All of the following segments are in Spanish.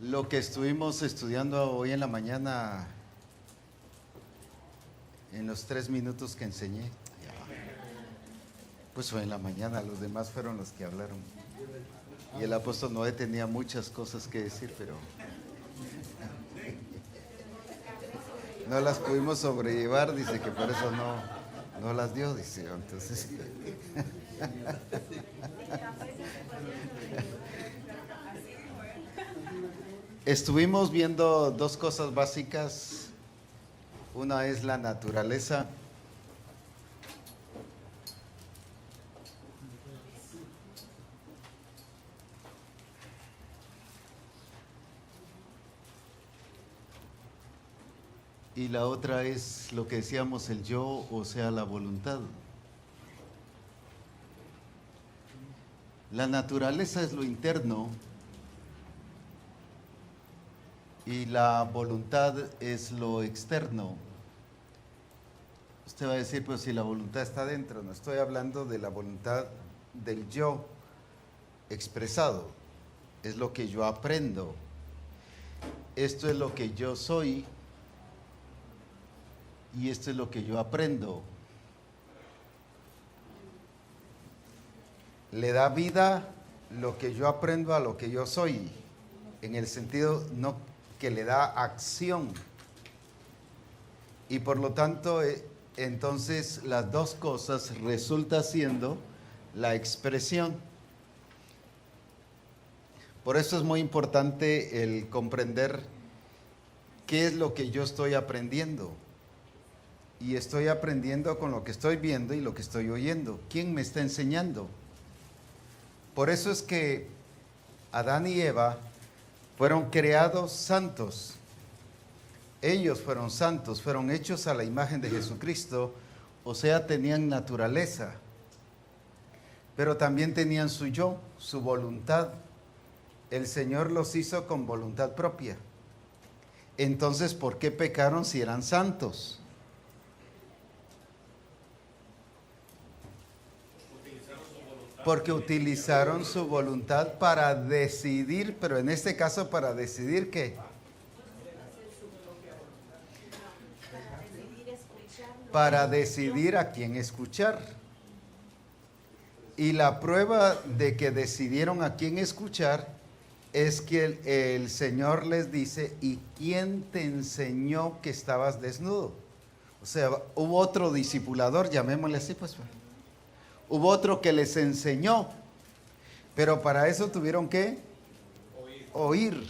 Lo que estuvimos estudiando hoy en la mañana, en los 3 minutos que enseñé, pues fue en la mañana, los demás fueron los que hablaron. Y el apóstol Noé tenía muchas cosas que decir, pero no las pudimos sobrellevar, dice que por eso no las dio, dice. Entonces, estuvimos viendo dos cosas básicas. Una es la naturaleza. Y la otra es lo que decíamos, el yo, o sea, la voluntad. La naturaleza es lo interno y la voluntad es lo externo. Usted va a decir, pues si la voluntad está dentro, no estoy hablando de la voluntad del yo expresado, es lo que yo aprendo. Esto es lo que yo soy y esto es lo que yo aprendo. Le da vida lo que yo aprendo a lo que yo soy, en el sentido no que le da acción. Y por lo tanto, entonces las dos cosas resulta siendo la expresión. Por eso es muy importante el comprender qué es lo que yo estoy aprendiendo. Y estoy aprendiendo con lo que estoy viendo y lo que estoy oyendo. ¿Quién me está enseñando? Por eso es que Adán y Eva fueron creados santos. Ellos fueron santos, fueron hechos a la imagen de Jesucristo, o sea, tenían naturaleza, pero también tenían su yo, su voluntad. El Señor los hizo con voluntad propia. Entonces, ¿por qué pecaron si eran santos? Porque utilizaron su voluntad para decidir, pero en este caso para decidir ¿qué? Para decidir a quién escuchar. Y la prueba de que decidieron a quién escuchar es que el Señor les dice, ¿y quién te enseñó que estabas desnudo? O sea, hubo otro discipulador, llamémosle así, pues. Hubo otro que les enseñó, pero para eso tuvieron que oír.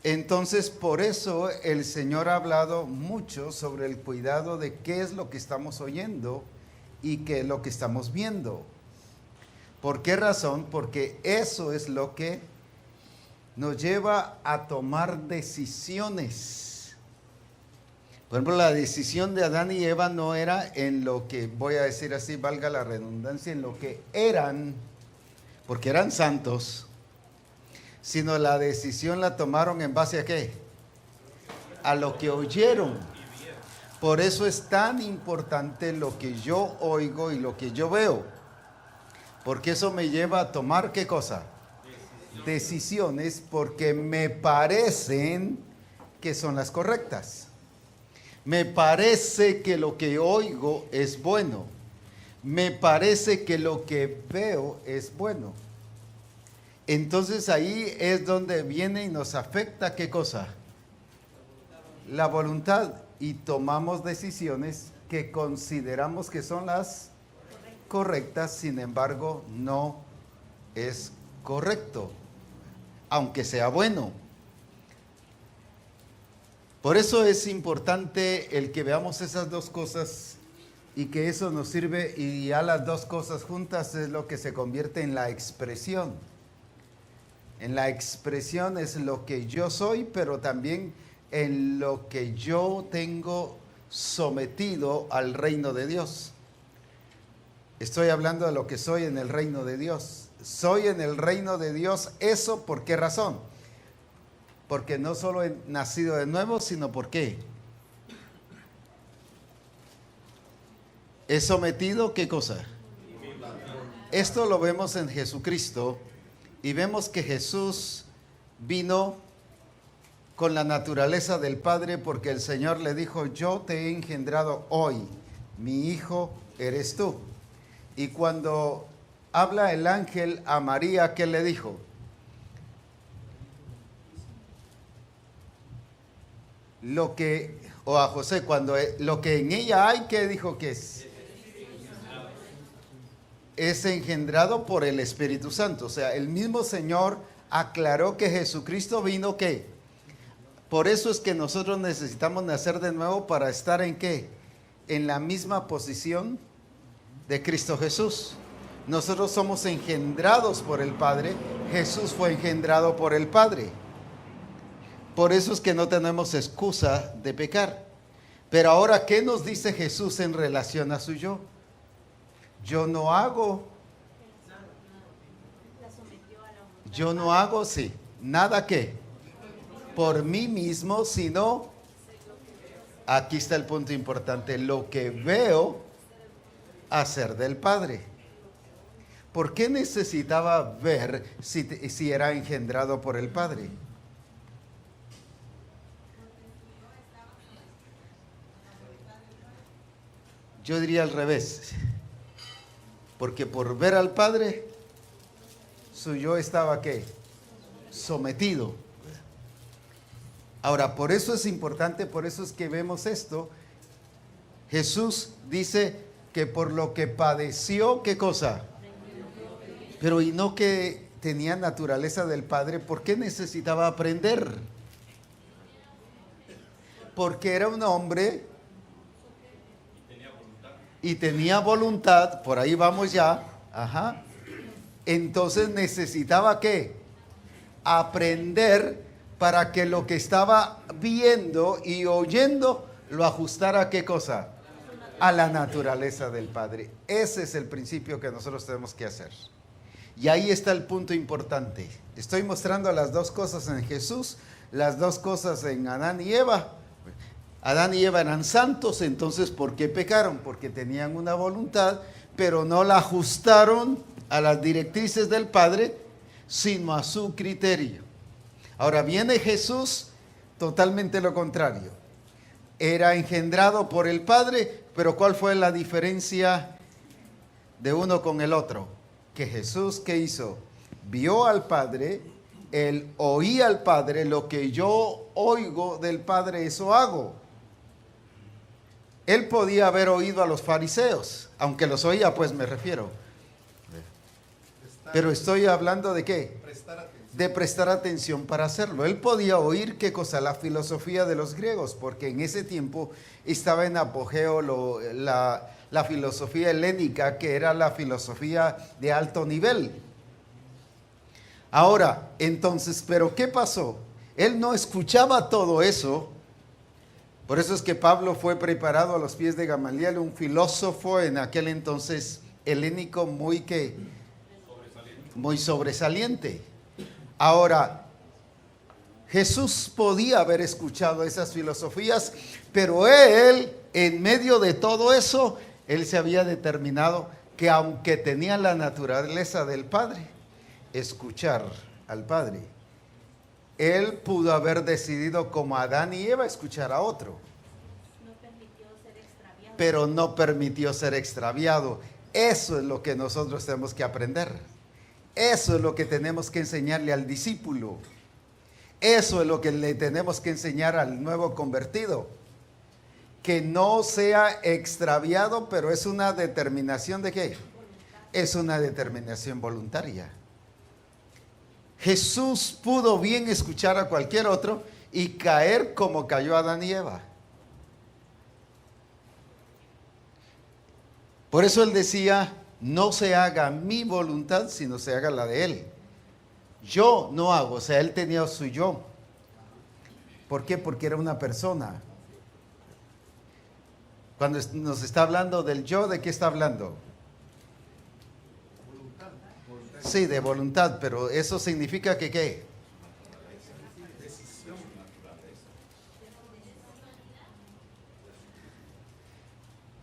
Entonces, por eso el Señor ha hablado mucho sobre el cuidado de qué es lo que estamos oyendo y qué es lo que estamos viendo. ¿Por qué razón? Porque eso es lo que nos lleva a tomar decisiones. Por ejemplo, la decisión de Adán y Eva no era en lo que, voy a decir así, valga la redundancia, en lo que eran, porque eran santos, sino la decisión la tomaron en base a ¿qué? A lo que oyeron. Por eso es tan importante lo que yo oigo y lo que yo veo, porque eso me lleva a tomar ¿qué cosa? Decisiones, porque me parecen que son las correctas. Me parece que lo que oigo es bueno. Me parece que lo que veo es bueno. Entonces ahí es donde viene y nos afecta ¿qué cosa? La voluntad. Y tomamos decisiones que consideramos que son las correctas, sin embargo no es correcto, aunque sea bueno. Por eso es importante el que veamos esas dos cosas y que eso nos sirve, y a las dos cosas juntas es lo que se convierte en la expresión. En la expresión es lo que yo soy, pero también en lo que yo tengo sometido al reino de Dios. Estoy hablando de lo que soy en el reino de Dios. Soy en el reino de Dios, ¿eso por qué razón? Porque no solo he nacido de nuevo, sino ¿por qué? He sometido, ¿qué cosa? Esto lo vemos en Jesucristo y vemos que Jesús vino con la naturaleza del Padre, porque el Señor le dijo, yo te he engendrado hoy, mi hijo eres tú. Y cuando habla el ángel a María, ¿qué le dijo? O a José, cuando lo que en ella hay, ¿qué dijo que es? Es engendrado por el Espíritu Santo. O sea, el mismo Señor aclaró que Jesucristo vino, ¿qué? Por eso es que nosotros necesitamos nacer de nuevo para estar ¿en qué? En la misma posición de Cristo Jesús. Nosotros somos engendrados por el Padre. Jesús fue engendrado por el Padre. Por eso es que no tenemos excusa de pecar. Pero ahora, ¿qué nos dice Jesús en relación a su yo? Yo no hago, sí, nada que por mí mismo, sino, aquí está el punto importante, lo que veo hacer del Padre. ¿Por qué necesitaba ver si era engendrado por el Padre? Yo diría al revés. Porque por ver al Padre, su yo estaba ¿qué? Sometido. Ahora, por eso es importante, por eso es que vemos esto. Jesús dice que por lo que padeció, ¿qué cosa? Pero y no que tenía naturaleza del Padre, ¿por qué necesitaba aprender? Porque era un hombre y tenía voluntad, por ahí vamos ya, ajá. Entonces necesitaba ¿qué? Aprender para que lo que estaba viendo y oyendo lo ajustara ¿a qué cosa? A la naturaleza del Padre. Ese es el principio que nosotros tenemos que hacer. Y ahí está el punto importante. Estoy mostrando las dos cosas en Jesús, las dos cosas en Adán y Eva. Adán y Eva eran santos, entonces ¿por qué pecaron? Porque tenían una voluntad, pero no la ajustaron a las directrices del Padre, sino a su criterio. Ahora viene Jesús, totalmente lo contrario. Era engendrado por el Padre, pero ¿cuál fue la diferencia de uno con el otro? Que Jesús, ¿qué hizo? Vio al Padre, él oía al Padre, lo que yo oigo del Padre, eso hago. Él podía haber oído a los fariseos, aunque los oía, pues me refiero. Pero estoy hablando de ¿qué? De prestar atención para hacerlo. Él podía oír ¿qué cosa? La filosofía de los griegos, porque en ese tiempo estaba en apogeo la filosofía helénica, que era la filosofía de alto nivel. Ahora, entonces, ¿pero qué pasó? Él no escuchaba todo eso. Por eso es que Pablo fue preparado a los pies de Gamaliel, un filósofo en aquel entonces helénico muy sobresaliente. Ahora, Jesús podía haber escuchado esas filosofías, pero él, en medio de todo eso, él se había determinado que aunque tenía la naturaleza del Padre, escuchar al Padre. Él pudo haber decidido como Adán y Eva escuchar a otro. Pero no permitió ser extraviado. Eso es lo que nosotros tenemos que aprender. Eso es lo que tenemos que enseñarle al discípulo. Eso es lo que le tenemos que enseñar al nuevo convertido. Que no sea extraviado, pero es una determinación ¿de qué? Es una determinación voluntaria. Jesús pudo bien escuchar a cualquier otro y caer como cayó Adán y Eva. Por eso él decía, no se haga mi voluntad, sino se haga la de él. Yo no hago, o sea, él tenía su yo. ¿Por qué? Porque era una persona. Cuando nos está hablando del yo, ¿de qué está hablando? Sí, de voluntad, pero eso significa que ¿qué?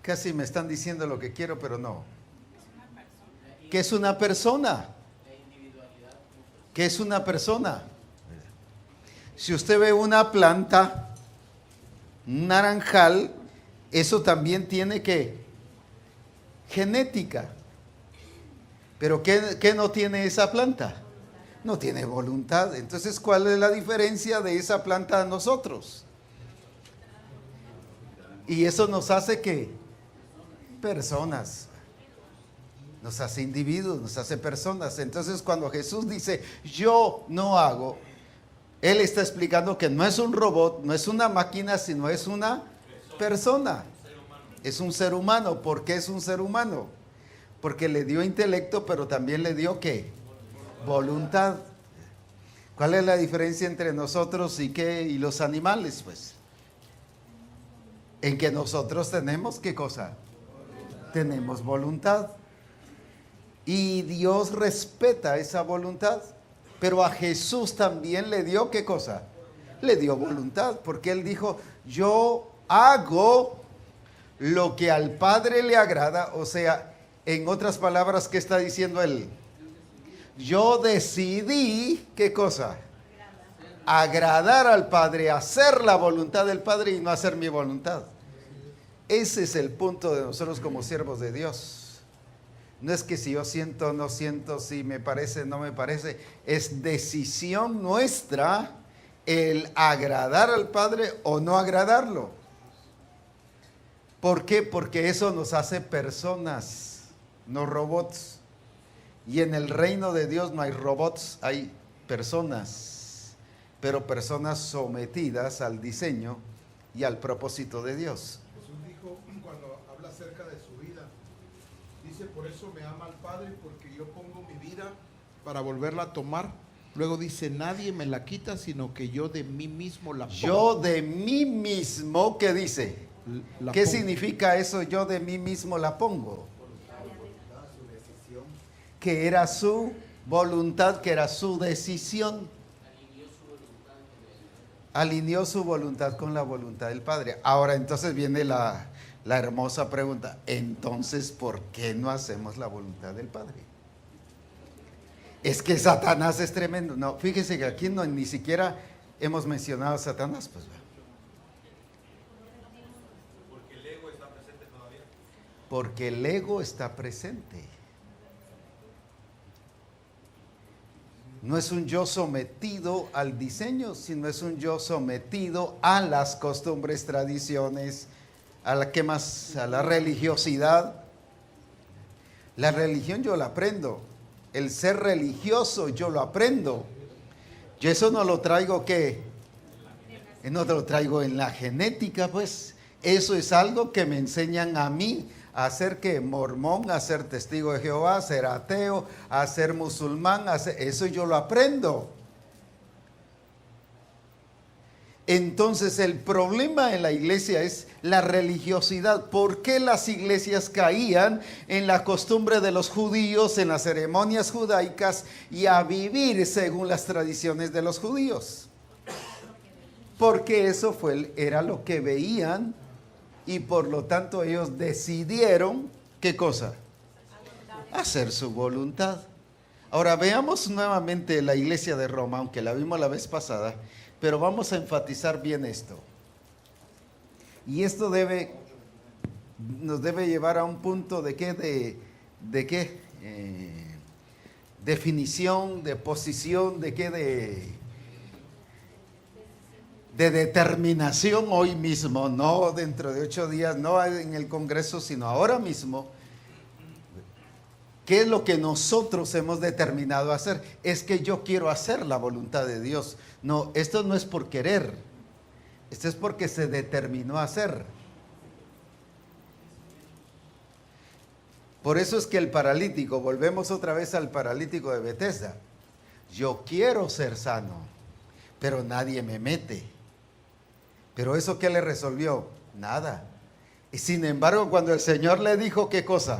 Casi me están diciendo lo que quiero, pero no. ¿Qué es una persona? ¿Qué es una persona? Si usted ve una planta, un naranjal, eso también tiene que genética. Pero ¿qué no tiene esa planta? No tiene voluntad. Entonces, ¿cuál es la diferencia de esa planta a nosotros? Y eso nos hace que personas, nos hace individuos, nos hace personas. Entonces, cuando Jesús dice, yo no hago, Él está explicando que no es un robot, no es una máquina, sino es una persona. Es un ser humano. ¿Por qué es un ser humano? Porque le dio intelecto, pero también le dio ¿qué? Voluntad. ¿Cuál es la diferencia entre nosotros y los animales? Pues en que nosotros tenemos ¿qué cosa? Tenemos voluntad. Y Dios respeta esa voluntad. Pero a Jesús también le dio ¿qué cosa? Le dio voluntad, porque Él dijo, yo hago lo que al Padre le agrada. O sea, en otras palabras, ¿qué está diciendo Él? Yo decidí, ¿qué cosa? Agradar al Padre, hacer la voluntad del Padre y no hacer mi voluntad. Ese es el punto de nosotros como siervos de Dios. No es que si yo siento o no siento, si me parece o no me parece. Es decisión nuestra el agradar al Padre o no agradarlo. ¿Por qué? Porque eso nos hace personas, no robots. Y en el reino de Dios no hay robots, hay personas. Pero personas sometidas al diseño y al propósito de Dios. Jesús dijo cuando habla acerca de su vida, dice, por eso me ama el Padre, porque yo pongo mi vida para volverla a tomar. Luego dice, nadie me la quita, sino que yo de mí mismo la pongo. Yo de mí mismo, ¿qué dice? ¿Qué significa eso? Yo de mí mismo la pongo. Que era su voluntad, que era su decisión. Alineó su voluntad con la voluntad del Padre. Ahora entonces viene la hermosa pregunta. Entonces, ¿por qué no hacemos la voluntad del Padre? Es que Satanás es tremendo. No, fíjese que aquí no, ni siquiera hemos mencionado a Satanás. Pues, porque el ego está presente todavía. Porque el ego está presente. No es un yo sometido al diseño, sino es un yo sometido a las costumbres, tradiciones, a la ¿qué más? A la religiosidad. La religión yo la aprendo. El ser religioso yo lo aprendo. Yo eso no lo traigo ¿qué? No te lo traigo en la genética, pues. Eso es algo que me enseñan a mí. A ser que mormón, a ser testigo de Jehová, a ser ateo, a ser musulmán, eso yo lo aprendo. Entonces el problema en la iglesia es la religiosidad. ¿Por qué las iglesias caían en la costumbre de los judíos, en las ceremonias judaicas y a vivir según las tradiciones de los judíos? Porque eso era lo que veían. Y por lo tanto ellos decidieron, ¿qué cosa? Hacer su voluntad. Ahora veamos nuevamente la iglesia de Roma, aunque la vimos la vez pasada, pero vamos a enfatizar bien esto. Y esto nos debe llevar a un punto de qué, definición, de posición, de determinación hoy mismo, no dentro de 8 días, no en el Congreso, sino ahora mismo. ¿Qué es lo que nosotros hemos determinado hacer? Es que yo quiero hacer la voluntad de Dios. No, esto no es por querer, esto es porque se determinó a hacer. Por eso es que el paralítico, volvemos otra vez al paralítico de Betesda. Yo quiero ser sano, pero nadie me mete. ¿Pero eso qué le resolvió? Nada. Y sin embargo, cuando el Señor le dijo, ¿qué cosa?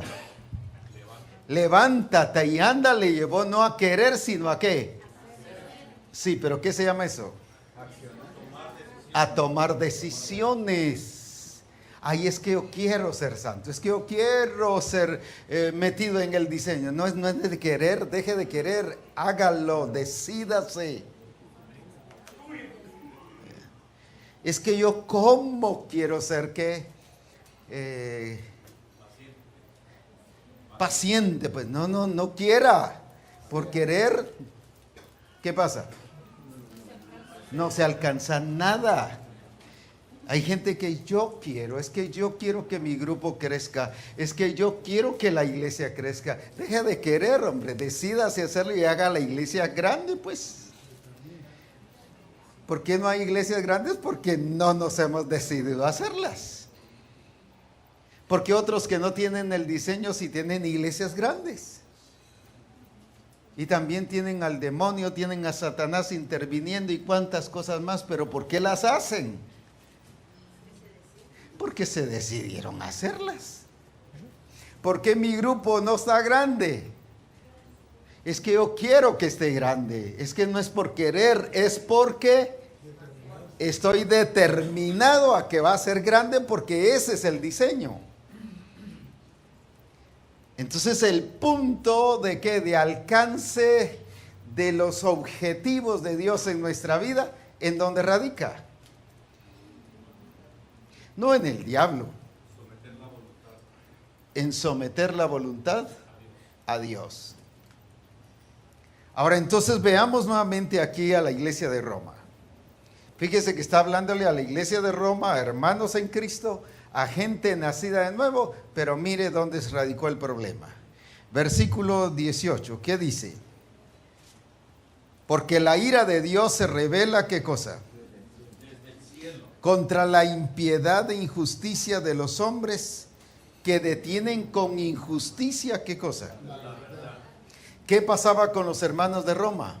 Levántate y anda, le llevó no a querer, sino a ¿qué? Sí, pero ¿qué se llama eso? A tomar decisiones. Ay, es que yo quiero ser santo, es que yo quiero ser metido en el diseño. No es de querer, deje de querer, hágalo, decídase. Es que yo cómo quiero ser qué paciente, pues no quiera. Por querer, ¿qué pasa? No se alcanza nada. Hay gente que es que yo quiero que mi grupo crezca, es que yo quiero que la iglesia crezca. Deja de querer, hombre, decídase hacerlo y haga la iglesia grande, pues. ¿Por qué no hay iglesias grandes? Porque no nos hemos decidido a hacerlas. Porque otros que no tienen el diseño sí tienen iglesias grandes. Y también tienen al demonio, tienen a Satanás interviniendo y cuantas cosas más, pero ¿por qué las hacen? Porque se decidieron a hacerlas. ¿Por qué mi grupo no está grande? Es que yo quiero que esté grande. Es que no es por querer, es porque estoy determinado a que va a ser grande, porque ese es el diseño. Entonces el punto de alcance de los objetivos de Dios en nuestra vida, ¿en dónde radica? No en el diablo, en someter la voluntad a Dios. Ahora entonces veamos nuevamente aquí a la iglesia de Roma. Fíjese que está hablándole a la iglesia de Roma, a hermanos en Cristo, a gente nacida de nuevo, pero mire dónde se radicó el problema. Versículo 18, ¿qué dice? Porque la ira de Dios se revela, ¿qué cosa? Desde el cielo. Contra la impiedad e injusticia de los hombres que detienen con injusticia, ¿qué cosa? La verdad. ¿Qué pasaba con los hermanos de Roma?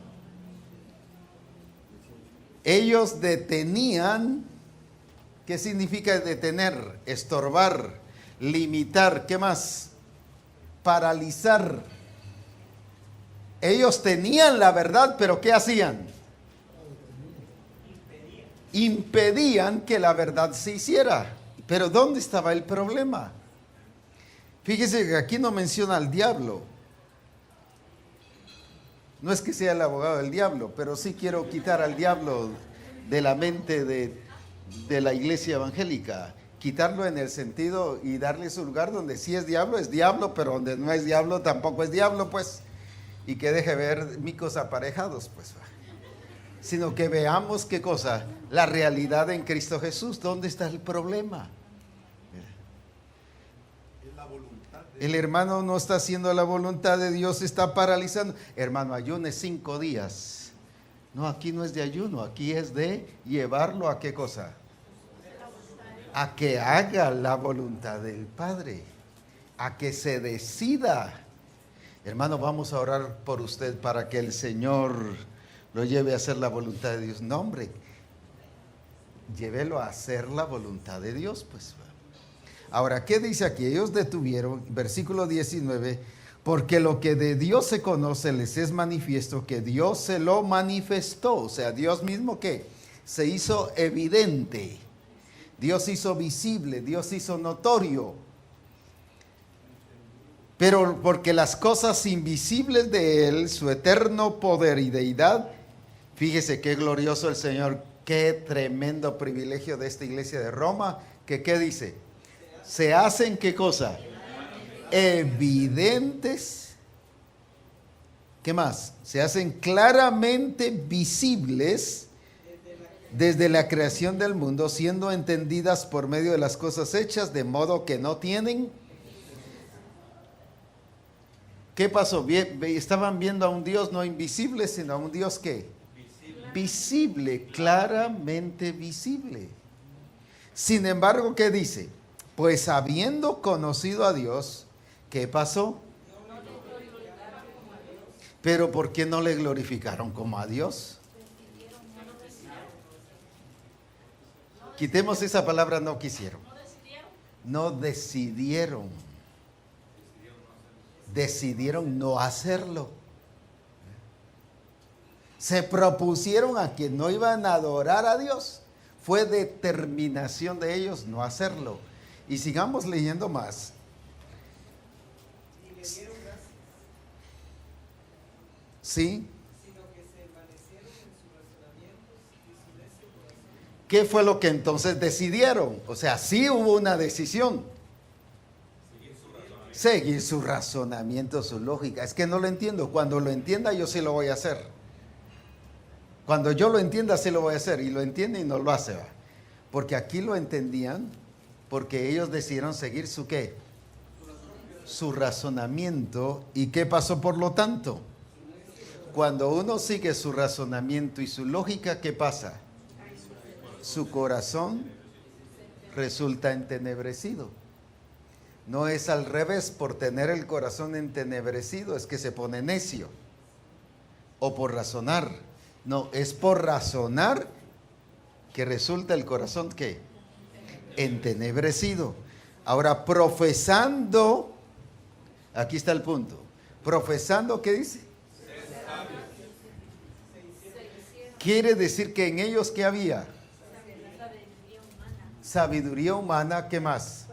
Ellos detenían. ¿Qué significa detener? Estorbar, limitar, ¿qué más? Paralizar. Ellos tenían la verdad, pero ¿qué hacían? Impedían que la verdad se hiciera. Pero ¿dónde estaba el problema? Fíjese que aquí no menciona al diablo. No es que sea el abogado del diablo, pero sí quiero quitar al diablo de la mente de la iglesia evangélica, quitarlo en el sentido y darle su lugar donde sí es diablo, pero donde no es diablo tampoco es diablo, pues, y que deje ver micos aparejados, pues, sino que veamos qué cosa, la realidad en Cristo Jesús. ¿Dónde está el problema? Es la voluntad de El hermano no está haciendo la voluntad de Dios, está paralizando. Hermano, ayune 5 días. No, aquí no es de ayuno, aquí es de llevarlo a qué cosa. A que haga la voluntad del Padre, a que se decida. Hermano, vamos a orar por usted para que el Señor lo lleve a hacer la voluntad de Dios. No, hombre, llévelo a hacer la voluntad de Dios, pues. Ahora, ¿qué dice aquí? Ellos detuvieron, versículo 19, porque lo que de Dios se conoce les es manifiesto, que Dios se lo manifestó. O sea, Dios mismo que se hizo evidente, Dios hizo visible, Dios hizo notorio. Pero porque las cosas invisibles de Él, su eterno poder y deidad, fíjese qué glorioso el Señor, qué tremendo privilegio de esta iglesia de Roma, que ¿qué dice? Se hacen ¿qué cosa? Evidentes. ¿Qué más? Se hacen claramente visibles desde la creación del mundo, siendo entendidas por medio de las cosas hechas, de modo que no tienen. ¿Qué pasó? Estaban viendo a un Dios no invisible, sino a un Dios ¿qué? Visible, claramente visible. Sin embargo, ¿qué dice? Pues habiendo conocido a Dios, ¿qué pasó? Pero ¿por qué no le glorificaron como a Dios? Quitemos esa palabra, no quisieron. No decidieron. Decidieron no hacerlo. Se propusieron a que no iban a adorar a Dios. Fue determinación de ellos no hacerlo. Y sigamos leyendo más. Sí. ¿qué fue lo que entonces decidieron? O sea, sí hubo una decisión. Seguir su razonamiento, su lógica. Es que no lo entiendo. Cuando lo entienda, yo sí lo voy a hacer. Cuando yo lo entienda, sí lo voy a hacer. Y lo entiende y no lo hace. ¿Va? Porque aquí lo entendían, porque ellos decidieron seguir su ¿qué? Su razonamiento. ¿Y qué pasó por lo tanto? Cuando uno sigue su razonamiento y su lógica, ¿qué pasa? Su corazón resulta entenebrecido. No es al revés, por tener el corazón entenebrecido es que se pone necio. O por razonar. No, es por razonar que resulta el corazón ¿qué? Entenebrecido. Ahora, profesando, aquí está el punto. Profesando, ¿qué dice? Quiere decir que en ellos ¿qué había? Sabiduría humana, ¿qué más?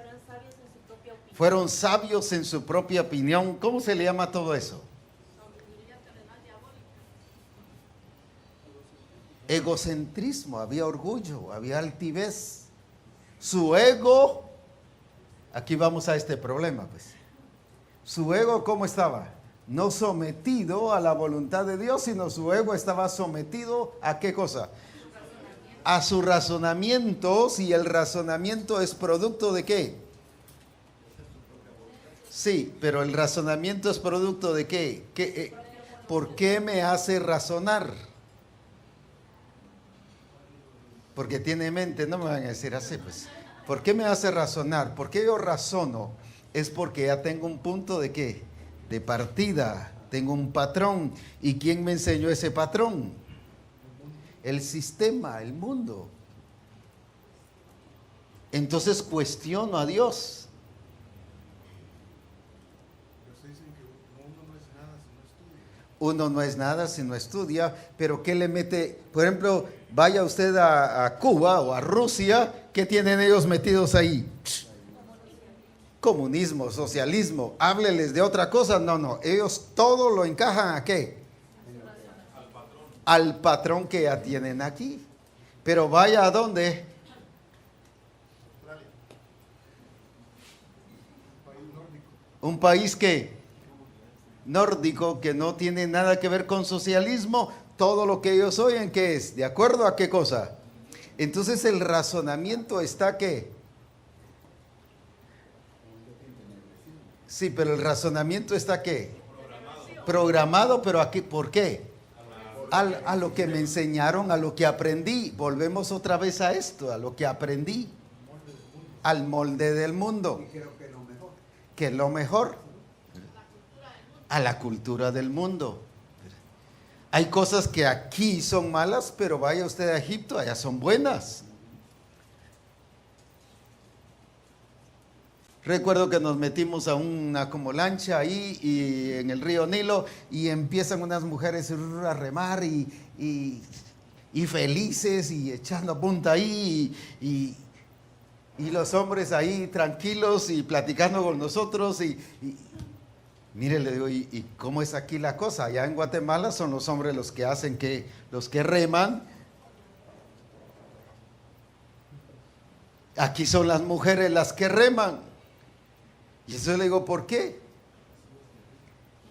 Fueron sabios en su propia opinión. ¿Cómo se le llama todo eso? Egocentrismo, había orgullo, había altivez. Su ego, aquí vamos a este problema, pues. Su ego, ¿cómo estaba? No sometido a la voluntad de Dios, sino su ego estaba sometido ¿a qué cosa? A sus razonamientos, y el razonamiento es producto de ¿qué? Sí, pero el razonamiento es producto de ¿qué? ¿Por qué me hace razonar? Porque tiene mente, no me van a decir así, pues. ¿Por qué me hace razonar? ¿Por qué yo razono? Es porque ya tengo un punto de ¿qué? De partida, tengo un patrón. ¿Y quién me enseñó ese patrón? El sistema, el mundo. Entonces cuestiono a Dios. Uno no es nada si no estudia, pero ¿qué le mete? Por ejemplo, vaya usted a Cuba o a Rusia, ¿qué tienen ellos metidos ahí? Comunismo, socialismo, hábleles de otra cosa. No, ellos todo lo encajan ¿a qué? Al patrón que ya tienen aquí. Pero vaya a dónde. Un país que nórdico, que no tiene nada que ver con socialismo. Todo lo que ellos oyen, ¿qué es? ¿De acuerdo a qué cosa? Entonces el razonamiento está ¿qué? Sí, pero el razonamiento está ¿qué? Programado, pero aquí, ¿por qué? A lo que me enseñaron, a lo que aprendí. Volvemos otra vez a esto, a lo que aprendí. Al molde del mundo. ¿Qué es lo mejor? A la cultura del mundo. Hay cosas que aquí son malas, pero vaya usted a Egipto, allá son buenas. Recuerdo que nos metimos a una como lancha ahí y en el río Nilo, y empiezan unas mujeres a remar y felices y echando punta ahí y los hombres ahí tranquilos y platicando con nosotros y mire, le digo, ¿y cómo es aquí la cosa? Allá en Guatemala son los hombres los que hacen los que reman. Aquí son las mujeres las que reman. Y eso le digo, ¿por qué?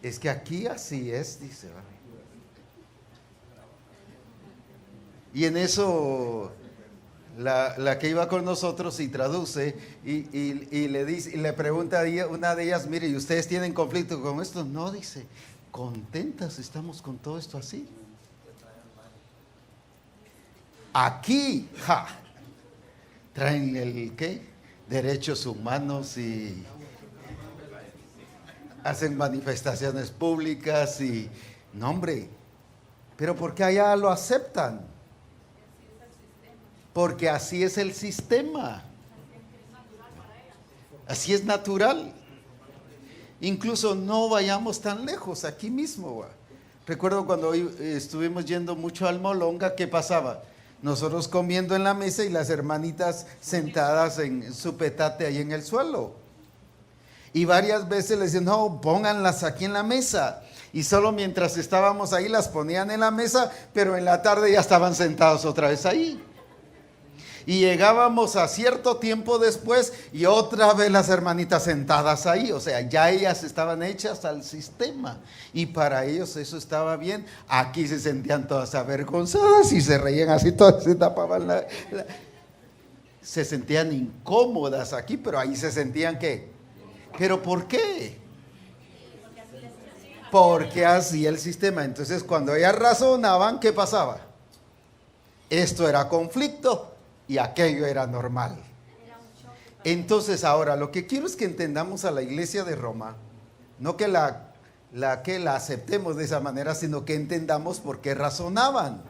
Es que aquí así es, dice. Y en eso la que iba con nosotros y traduce y le dice, y le pregunta a una de ellas, mire, ¿y ustedes tienen conflicto con esto? No, dice, contentas estamos con todo esto así. Aquí, traen el ¿qué? Derechos humanos y hacen manifestaciones públicas y no, hombre, pero ¿por qué allá lo aceptan? Porque así es el sistema. Así es natural. Incluso no vayamos tan lejos, aquí mismo. Recuerdo cuando estuvimos yendo mucho al Molonga, ¿qué pasaba? Nosotros comiendo en la mesa y las hermanitas sentadas en su petate ahí en el suelo. Y varias veces les decían, no, pónganlas aquí en la mesa. Y solo mientras estábamos ahí las ponían en la mesa, pero en la tarde ya estaban sentados otra vez ahí. Y llegábamos a cierto tiempo después y otra vez las hermanitas sentadas ahí. O sea, ya ellas estaban hechas al sistema. Y para ellos eso estaba bien. Aquí se sentían todas avergonzadas y se reían así, todas se tapaban se sentían incómodas aquí, pero ahí se sentían ¿qué? ¿Pero por qué? Porque así el sistema. Entonces cuando ellas razonaban, ¿qué pasaba? Esto era conflicto y aquello era normal. Entonces ahora lo que quiero es que entendamos a la iglesia de Roma, no que la aceptemos de esa manera, sino que entendamos por qué razonaban.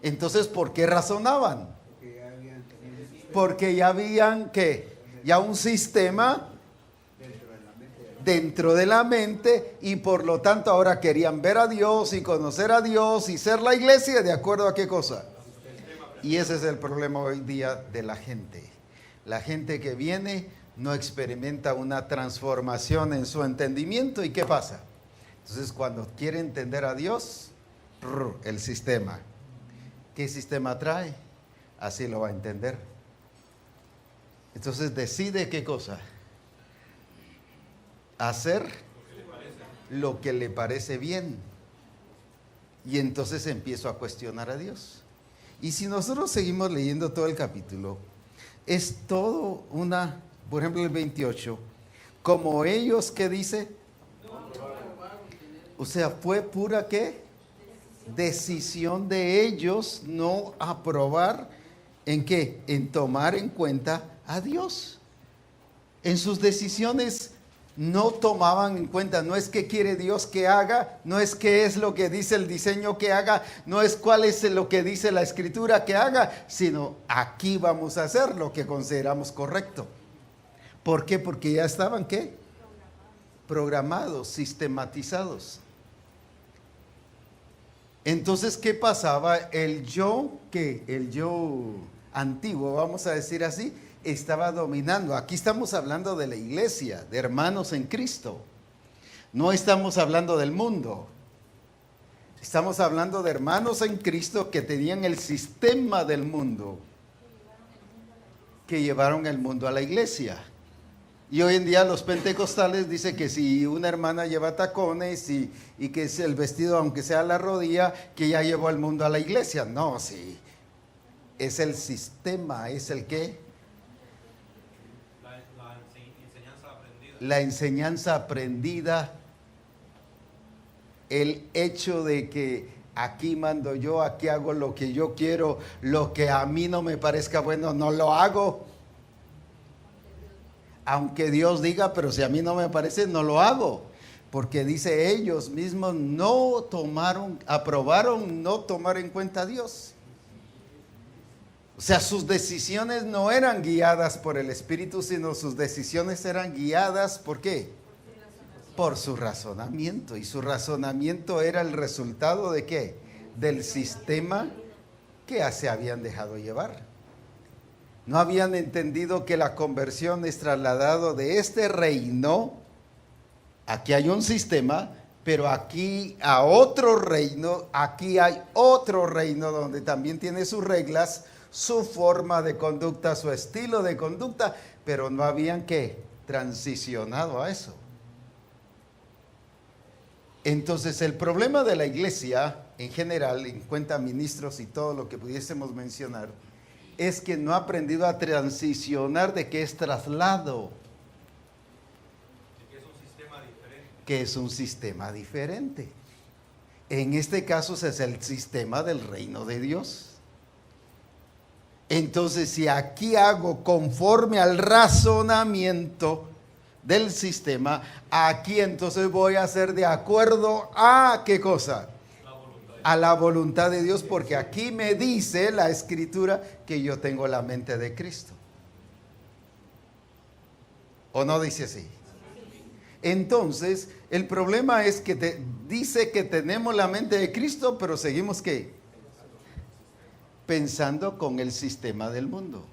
Entonces, ¿por qué razonaban? Porque ya habían ¿qué? Ya un sistema dentro de la mente y por lo tanto ahora querían ver a Dios y conocer a Dios y ser la iglesia de acuerdo a qué cosa. Y ese es el problema hoy día de la gente. La gente que viene no experimenta una transformación en su entendimiento. ¿Y qué pasa? Entonces cuando quiere entender a Dios, el sistema. ¿Qué sistema trae? Así lo va a entender. Entonces decide qué cosa. Hacer lo que le parece bien. Y entonces empiezo a cuestionar a Dios. Y si nosotros seguimos leyendo todo el capítulo, es todo una, por ejemplo el 28, como ellos, ¿qué dice? O sea, fue pura ¿qué? Decisión de ellos no aprobar, ¿en qué? En tomar en cuenta a Dios. En sus decisiones no tomaban en cuenta, no es qué quiere Dios que haga, no es qué es lo que dice el diseño que haga, no es cuál es lo que dice la escritura que haga, sino aquí vamos a hacer lo que consideramos correcto. ¿Por qué? Porque ya estaban ¿qué? Programados, sistematizados. Entonces, ¿qué pasaba? El yo antiguo, vamos a decir así, estaba dominando. Aquí estamos hablando de la iglesia, de hermanos en Cristo. No estamos hablando del mundo. Estamos hablando de hermanos en Cristo que tenían el sistema del mundo, que llevaron el mundo a la iglesia. Y hoy en día los pentecostales dicen que si una hermana lleva tacones y que es el vestido, aunque sea a la rodilla, que ya llevó al mundo a la iglesia. No, sí. Es el sistema, es el qué. La enseñanza aprendida, el hecho de que aquí mando yo, aquí hago lo que yo quiero, lo que a mí no me parezca bueno, no lo hago. Aunque Dios diga, pero si a mí no me parece, no lo hago. Porque dice ellos mismos no aprobaron no tomar en cuenta a Dios. O sea, sus decisiones no eran guiadas por el Espíritu, sino sus decisiones eran guiadas, ¿por qué? Por su razonamiento. Y su razonamiento era el resultado de ¿qué? Del sistema que se habían dejado llevar. No habían entendido que la conversión es trasladado de este reino. Aquí hay un sistema, pero aquí a otro reino, aquí hay otro reino donde también tiene sus reglas, su forma de conducta, su estilo de conducta, pero no habían ¿qué? Transicionado a eso. Entonces el problema de la iglesia en general, en cuenta ministros y todo lo que pudiésemos mencionar, es que no ha aprendido a transicionar de qué es traslado. Que es un sistema diferente. En este caso es el sistema del reino de Dios. Entonces, si aquí hago conforme al razonamiento del sistema, aquí entonces voy a hacer de acuerdo a ¿qué cosa? A la voluntad de Dios, porque aquí me dice la Escritura que yo tengo la mente de Cristo. ¿O no dice así? Entonces, el problema es que dice que tenemos la mente de Cristo, pero seguimos ¿qué? Pensando con el sistema del mundo.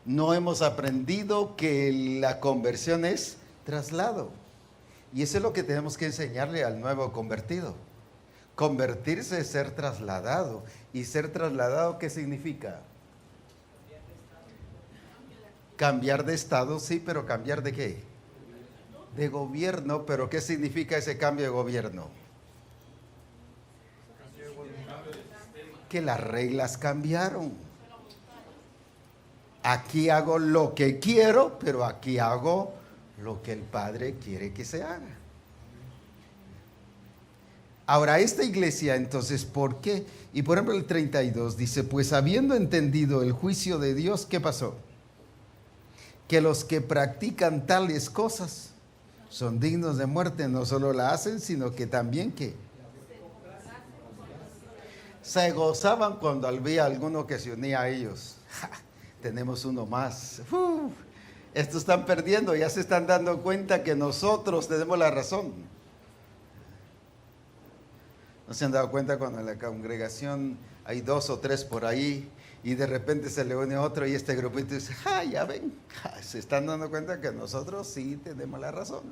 No hemos aprendido que la conversión es traslado. Y eso es lo que tenemos que enseñarle al nuevo convertido. Convertirse es ser trasladado. ¿Y ser trasladado qué significa? Cambiar de estado, sí, pero ¿cambiar de qué? De gobierno. ¿Pero qué significa ese cambio de gobierno? Que las reglas cambiaron. Aquí hago lo que quiero, pero aquí hago lo que el Padre quiere que se haga. Ahora, esta iglesia, entonces, ¿por qué? Y por ejemplo, el 32 dice, pues habiendo entendido el juicio de Dios, ¿qué pasó? Que los que practican tales cosas son dignos de muerte, no solo la hacen, sino que también, ¿qué? Se gozaban cuando había alguno que se unía a ellos. ¡Ja! Tenemos uno más. Estos están perdiendo, ya se están dando cuenta que nosotros tenemos la razón. ¿No se han dado cuenta cuando en la congregación hay 2 o 3 por ahí y de repente se le une otro y este grupito dice, ya ven, se están dando cuenta que nosotros sí tenemos la razón?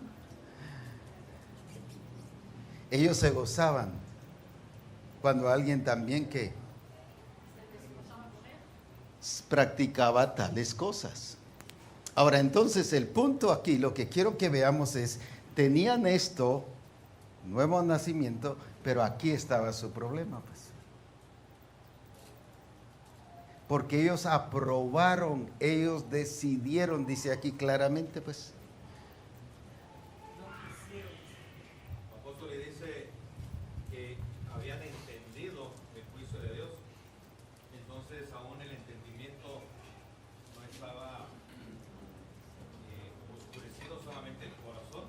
Ellos se gozaban cuando alguien también que practicaba tales cosas. Ahora, entonces, el punto aquí, lo que quiero que veamos es, tenían esto, nuevo nacimiento, pero aquí estaba su problema, pues. Porque ellos aprobaron, ellos decidieron, dice aquí claramente, pues. El apóstol le dice que habían entendido el juicio de Dios, entonces aún el entendimiento no estaba oscurecido solamente el corazón,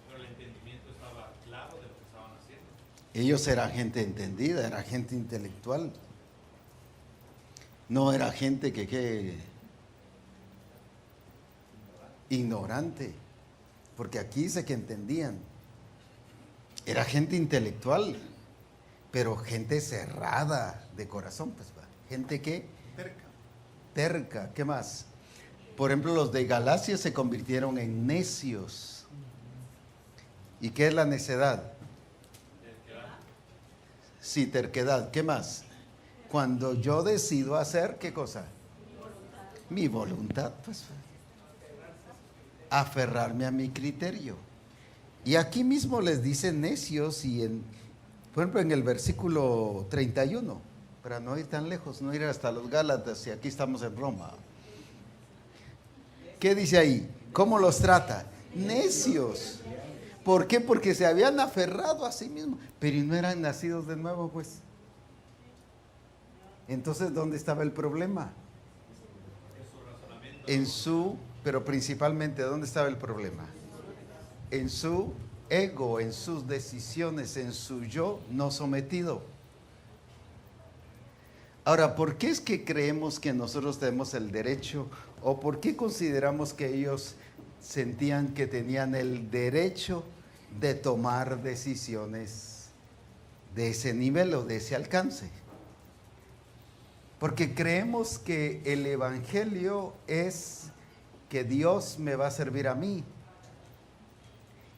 pero el entendimiento estaba claro de lo que estaban haciendo. Ellos eran gente entendida, era gente intelectual. No era gente que ignorante, porque aquí dice que entendían. Era gente intelectual, pero gente cerrada de corazón, pues va. Gente que terca. ¿Qué más? Por ejemplo, los de Galacia se convirtieron en necios. ¿Y qué es la necedad? Sí, terquedad. ¿Qué más? Cuando yo decido hacer, ¿qué cosa? Mi voluntad, pues. Aferrarme a mi criterio. Y aquí mismo les dicen necios y por ejemplo, en el versículo 31, para no ir tan lejos, no ir hasta los Gálatas, y aquí estamos en Roma. ¿Qué dice ahí? ¿Cómo los trata? Necios. ¿Por qué? Porque se habían aferrado a sí mismos, pero no eran nacidos de nuevo, pues. Entonces, ¿dónde estaba el problema? Pero principalmente, ¿dónde estaba el problema? En su ego, en sus decisiones, en su yo no sometido. Ahora, ¿por qué es que creemos que nosotros tenemos el derecho o por qué consideramos que ellos sentían que tenían el derecho de tomar decisiones de ese nivel o de ese alcance? Porque creemos que el evangelio es que Dios me va a servir a mí,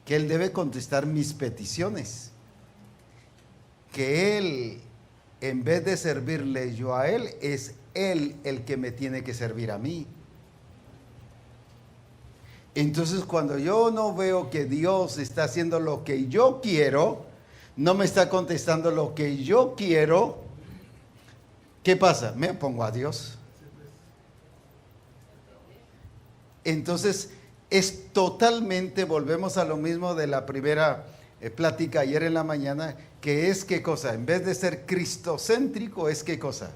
que Él debe contestar mis peticiones, que Él, en vez de servirle yo a Él, es Él el que me tiene que servir a mí. Entonces, cuando yo no veo que Dios está haciendo lo que yo quiero, no me está contestando lo que yo quiero, ¿qué pasa? Me opongo a Dios. Entonces, es totalmente, volvemos a lo mismo de la primera plática ayer en la mañana, que es ¿qué cosa? En vez de ser cristocéntrico, ¿es qué cosa?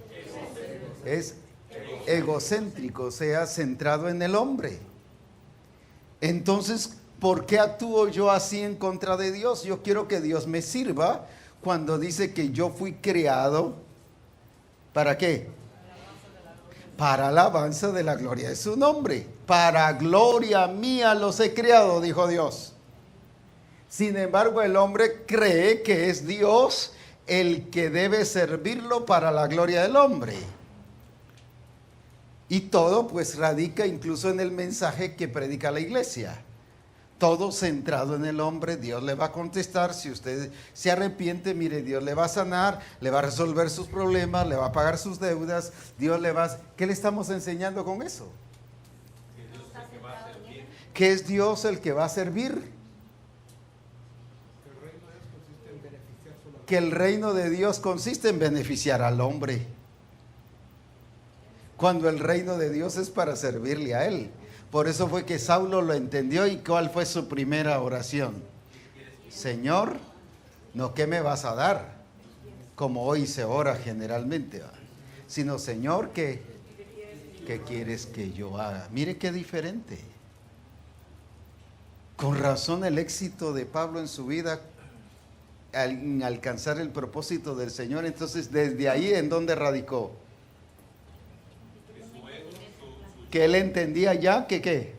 Es egocéntrico, o sea, centrado en el hombre. Entonces, ¿por qué actúo yo así en contra de Dios? Yo quiero que Dios me sirva cuando dice que yo fui creado, ¿para qué? Para alabanza de la gloria de su nombre. Para gloria mía los he creado, dijo Dios. Sin embargo, el hombre cree que es Dios el que debe servirlo para la gloria del hombre. Y todo pues radica incluso en el mensaje que predica la iglesia. Todo centrado en el hombre. Dios le va a contestar. Si usted se arrepiente, mire, Dios le va a sanar, le va a resolver sus problemas, le va a pagar sus deudas. Dios le va a... ¿Qué le estamos enseñando con eso? ¿qué es Dios el que va a servir? Que el reino de Dios consiste en beneficiar al hombre. Cuando el reino de Dios es para servirle a Él. Por eso fue que Saulo lo entendió. ¿Y cuál fue su primera oración? Señor, no, ¿qué me vas a dar? Como hoy se ora generalmente, ¿va? Sino, Señor, ¿qué quieres que yo haga? Mire qué diferente. Con razón el éxito de Pablo en su vida en alcanzar el propósito del Señor. Entonces, desde ahí, ¿en dónde radicó? Que él entendía ya que ¿qué?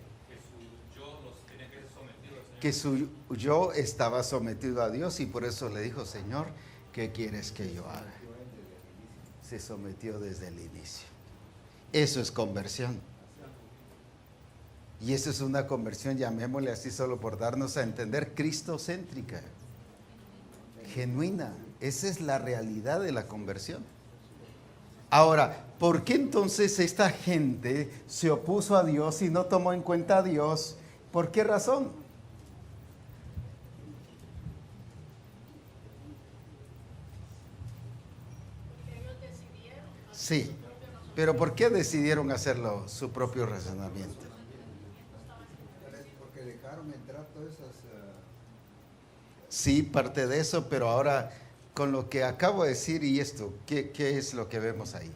Que su yo estaba sometido a Dios, y por eso le dijo, Señor, ¿qué quieres que yo haga? Se sometió desde el inicio. Eso es conversión. Y eso es una conversión, llamémosle así solo por darnos a entender, cristocéntrica, genuina. Esa es la realidad de la conversión. Ahora, ¿por qué entonces esta gente se opuso a Dios y no tomó en cuenta a Dios? ¿Por qué razón? Sí, pero ¿por qué decidieron hacerlo su propio razonamiento? Porque dejaron entrar todas esas... Sí, parte de eso, pero ahora con lo que acabo de decir y esto, ¿qué es lo que vemos ahí?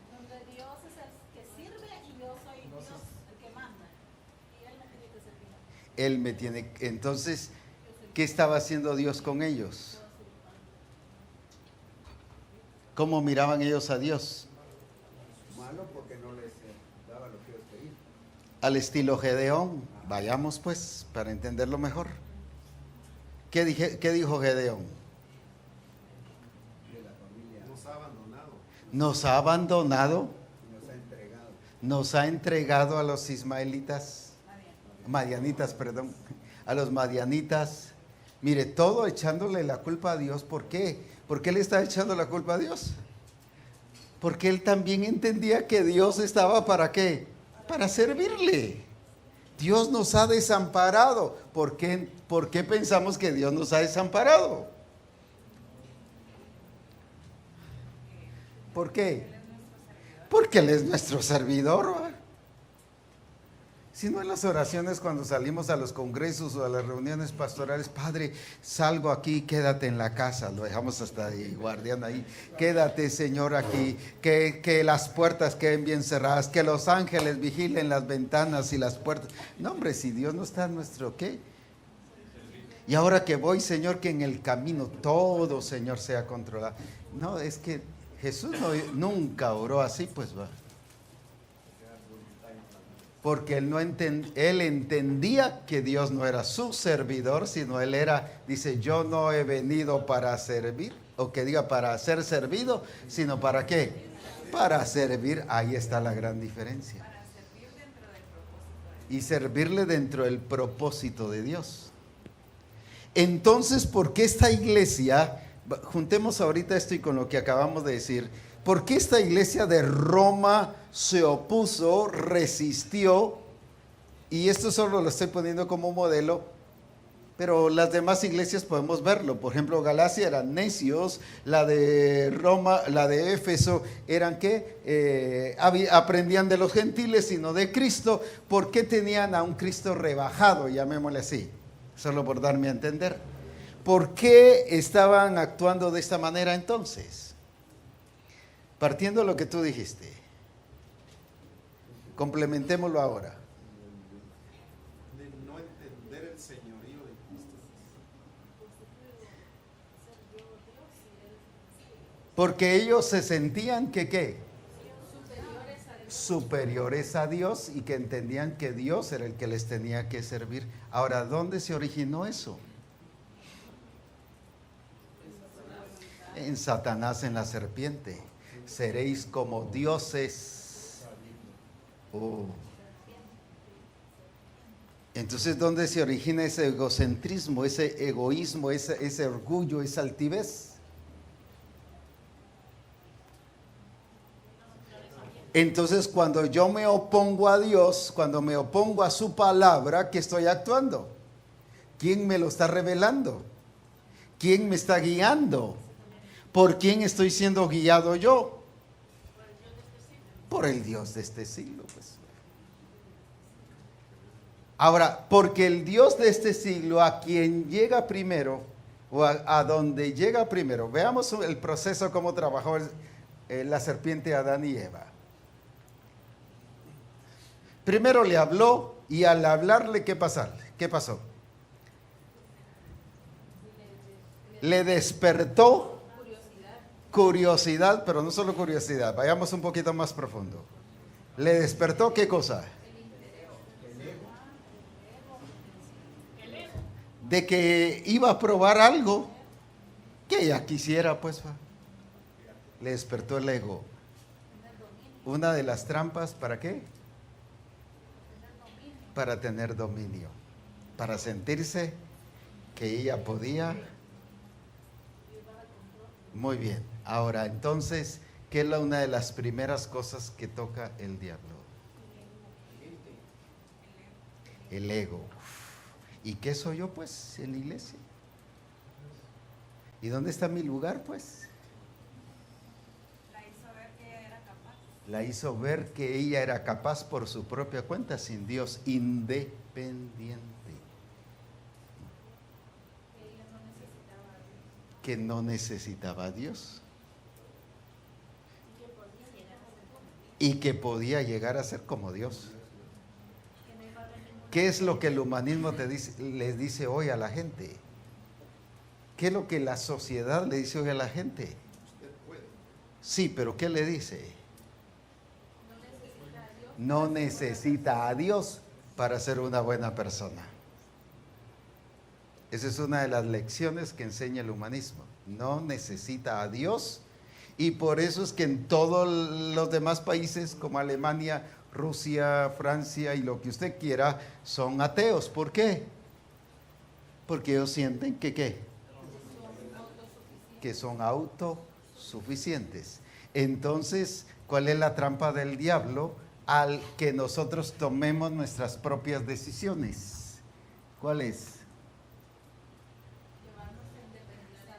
Donde Dios es el que sirve y yo soy Dios el que manda. Y Él me tiene que servir. Él me tiene... Entonces, ¿qué estaba haciendo Dios con ellos? ¿Cómo miraban ellos a Dios? Malo porque no les daba lo que ellos querían. Al estilo Gedeón. Vayamos pues, para entenderlo mejor. ¿Qué dijo Gedeón? De la familia. Nos ha abandonado. Nos ha abandonado, Nos ha entregado. nos ha entregado a los ismaelitas, madianitas, perdón, a los madianitas. Mire, todo echándole la culpa a Dios. ¿Por qué? ¿Por qué le está echando la culpa a Dios? Porque él también entendía que Dios estaba ¿para qué? Para servirle. Dios nos ha desamparado. ¿Por qué pensamos que Dios nos ha desamparado? ¿Por qué? Porque Él es nuestro servidor, ¿va? Si no, en las oraciones cuando salimos a los congresos o a las reuniones pastorales, Padre, salgo aquí, quédate en la casa, lo dejamos hasta ahí, guardián ahí, quédate, Señor, aquí, que las puertas queden bien cerradas, que los ángeles vigilen las ventanas y las puertas. No, hombre, si Dios no está en nuestro, ¿qué? Y ahora que voy, Señor, que en el camino todo, Señor, sea controlado. No, es que Jesús nunca oró así, pues va. Porque él entendía que Dios no era su servidor, sino él era, dice, yo no he venido para servir, o que diga para ser servido, sino para qué, para servir. Ahí está la gran diferencia. Y servirle dentro del propósito de Dios. Entonces, ¿por qué esta iglesia, juntemos ahorita esto y con lo que acabamos de decir, ¿por qué esta iglesia de Roma se opuso, resistió? Y esto solo lo estoy poniendo como modelo, pero las demás iglesias podemos verlo. Por ejemplo, Galacia eran necios, la de Roma, la de Éfeso eran que aprendían de los gentiles y no de Cristo. ¿Por qué tenían a un Cristo rebajado, llamémosle así? Solo por darme a entender. ¿Por qué estaban actuando de esta manera entonces? Partiendo de lo que tú dijiste, complementémoslo ahora. De no entender el señorío de Cristo. Porque ellos se sentían que ¿qué? Superiores a Dios, y que entendían que Dios era el que les tenía que servir. Ahora, ¿dónde se originó eso? En Satanás, en la serpiente. Seréis como dioses. Entonces, ¿dónde se origina ese egocentrismo, ese egoísmo, ese orgullo, esa altivez? Entonces, cuando yo me opongo a Dios, cuando me opongo a su palabra, ¿qué estoy actuando? ¿Quién me lo está revelando? ¿Quién me está guiando? ¿Por quién estoy siendo guiado yo? Por el Dios de este siglo, pues. Ahora, porque el Dios de este siglo, a quien llega primero, o a donde llega primero, veamos el proceso, cómo trabajó la serpiente a Adán y Eva. Primero le habló, y al hablarle, ¿qué pasó? Le despertó curiosidad, pero no solo curiosidad, vayamos un poquito más profundo. Le despertó, ¿qué cosa? De que iba a probar algo que ella quisiera, pues. Le despertó el ego. Una de las trampas, ¿para qué? Para tener dominio, para sentirse que ella podía. Muy bien. Ahora, entonces, ¿qué es una de las primeras cosas que toca el diablo? El ego. ¿Y qué soy yo, pues, en la iglesia? ¿Y dónde está mi lugar, pues? La hizo ver que ella era capaz. La hizo ver que ella era capaz por su propia cuenta, sin Dios, independiente. Ella no necesitaba a Dios. Que no necesitaba a Dios. Y que podía llegar a ser como Dios. ¿Qué es lo que el humanismo les dice hoy a la gente? ¿Qué es lo que la sociedad le dice hoy a la gente? Sí, pero ¿qué le dice? No necesita a Dios para ser una buena persona. Esa es una de las lecciones que enseña el humanismo. No necesita a Dios, y por eso es que en todos los demás países como Alemania, Rusia, Francia y lo que usted quiera, son ateos. ¿Por qué? Porque ellos sienten que ¿qué? Que son autosuficientes. Entonces, ¿cuál es la trampa del diablo? Al que nosotros tomemos nuestras propias decisiones. ¿Cuál es?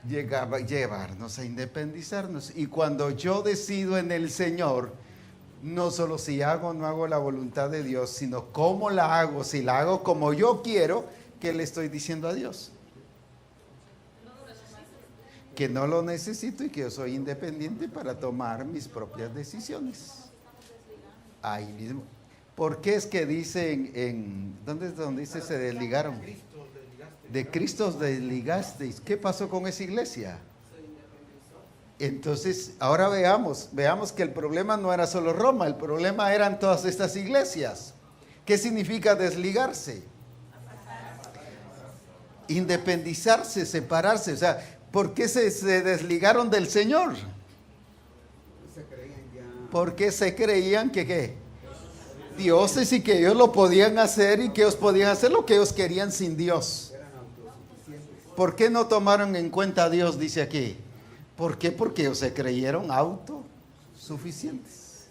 Llevarnos a independizarnos. Y cuando yo decido en el Señor, no solo si hago o no hago la voluntad de Dios, sino cómo la hago. Si la hago como yo quiero, ¿qué le estoy diciendo a Dios? Que no lo necesito y que yo soy independiente para tomar mis propias decisiones. Ahí mismo. ¿Por qué es que dicen ¿dónde es donde dice se desligaron? De Cristo os desligasteis. ¿Qué pasó con esa iglesia? Entonces, ahora veamos que el problema no era solo Roma, el problema eran todas estas iglesias. ¿Qué significa desligarse? Independizarse, separarse. O sea, ¿por qué se desligaron del Señor? Porque se creían que ¿qué? Dioses, y que ellos lo podían hacer, y que ellos podían hacer lo que ellos querían sin Dios. ¿Por qué no tomaron en cuenta a Dios? Dice aquí. ¿Por qué? Porque ellos se creyeron autosuficientes.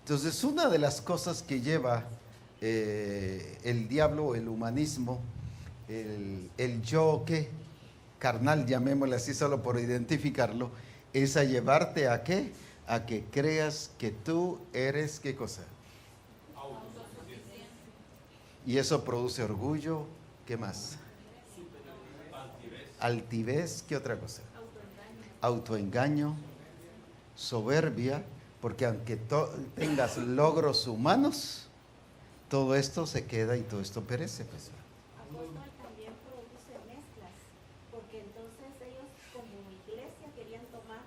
Entonces, una de las cosas que lleva el diablo, el humanismo, el yo que carnal, llamémosle así solo por identificarlo, es a llevarte a ¿qué? A que creas que tú eres ¿qué cosa? Y eso produce orgullo. ¿Qué más? Altivez. ¿Qué otra cosa? Autoengaño, soberbia, porque aunque tengas logros humanos, todo esto se queda y todo esto perece, pues. Apóstol, también produce mezclas, porque entonces ellos como iglesia querían tomar.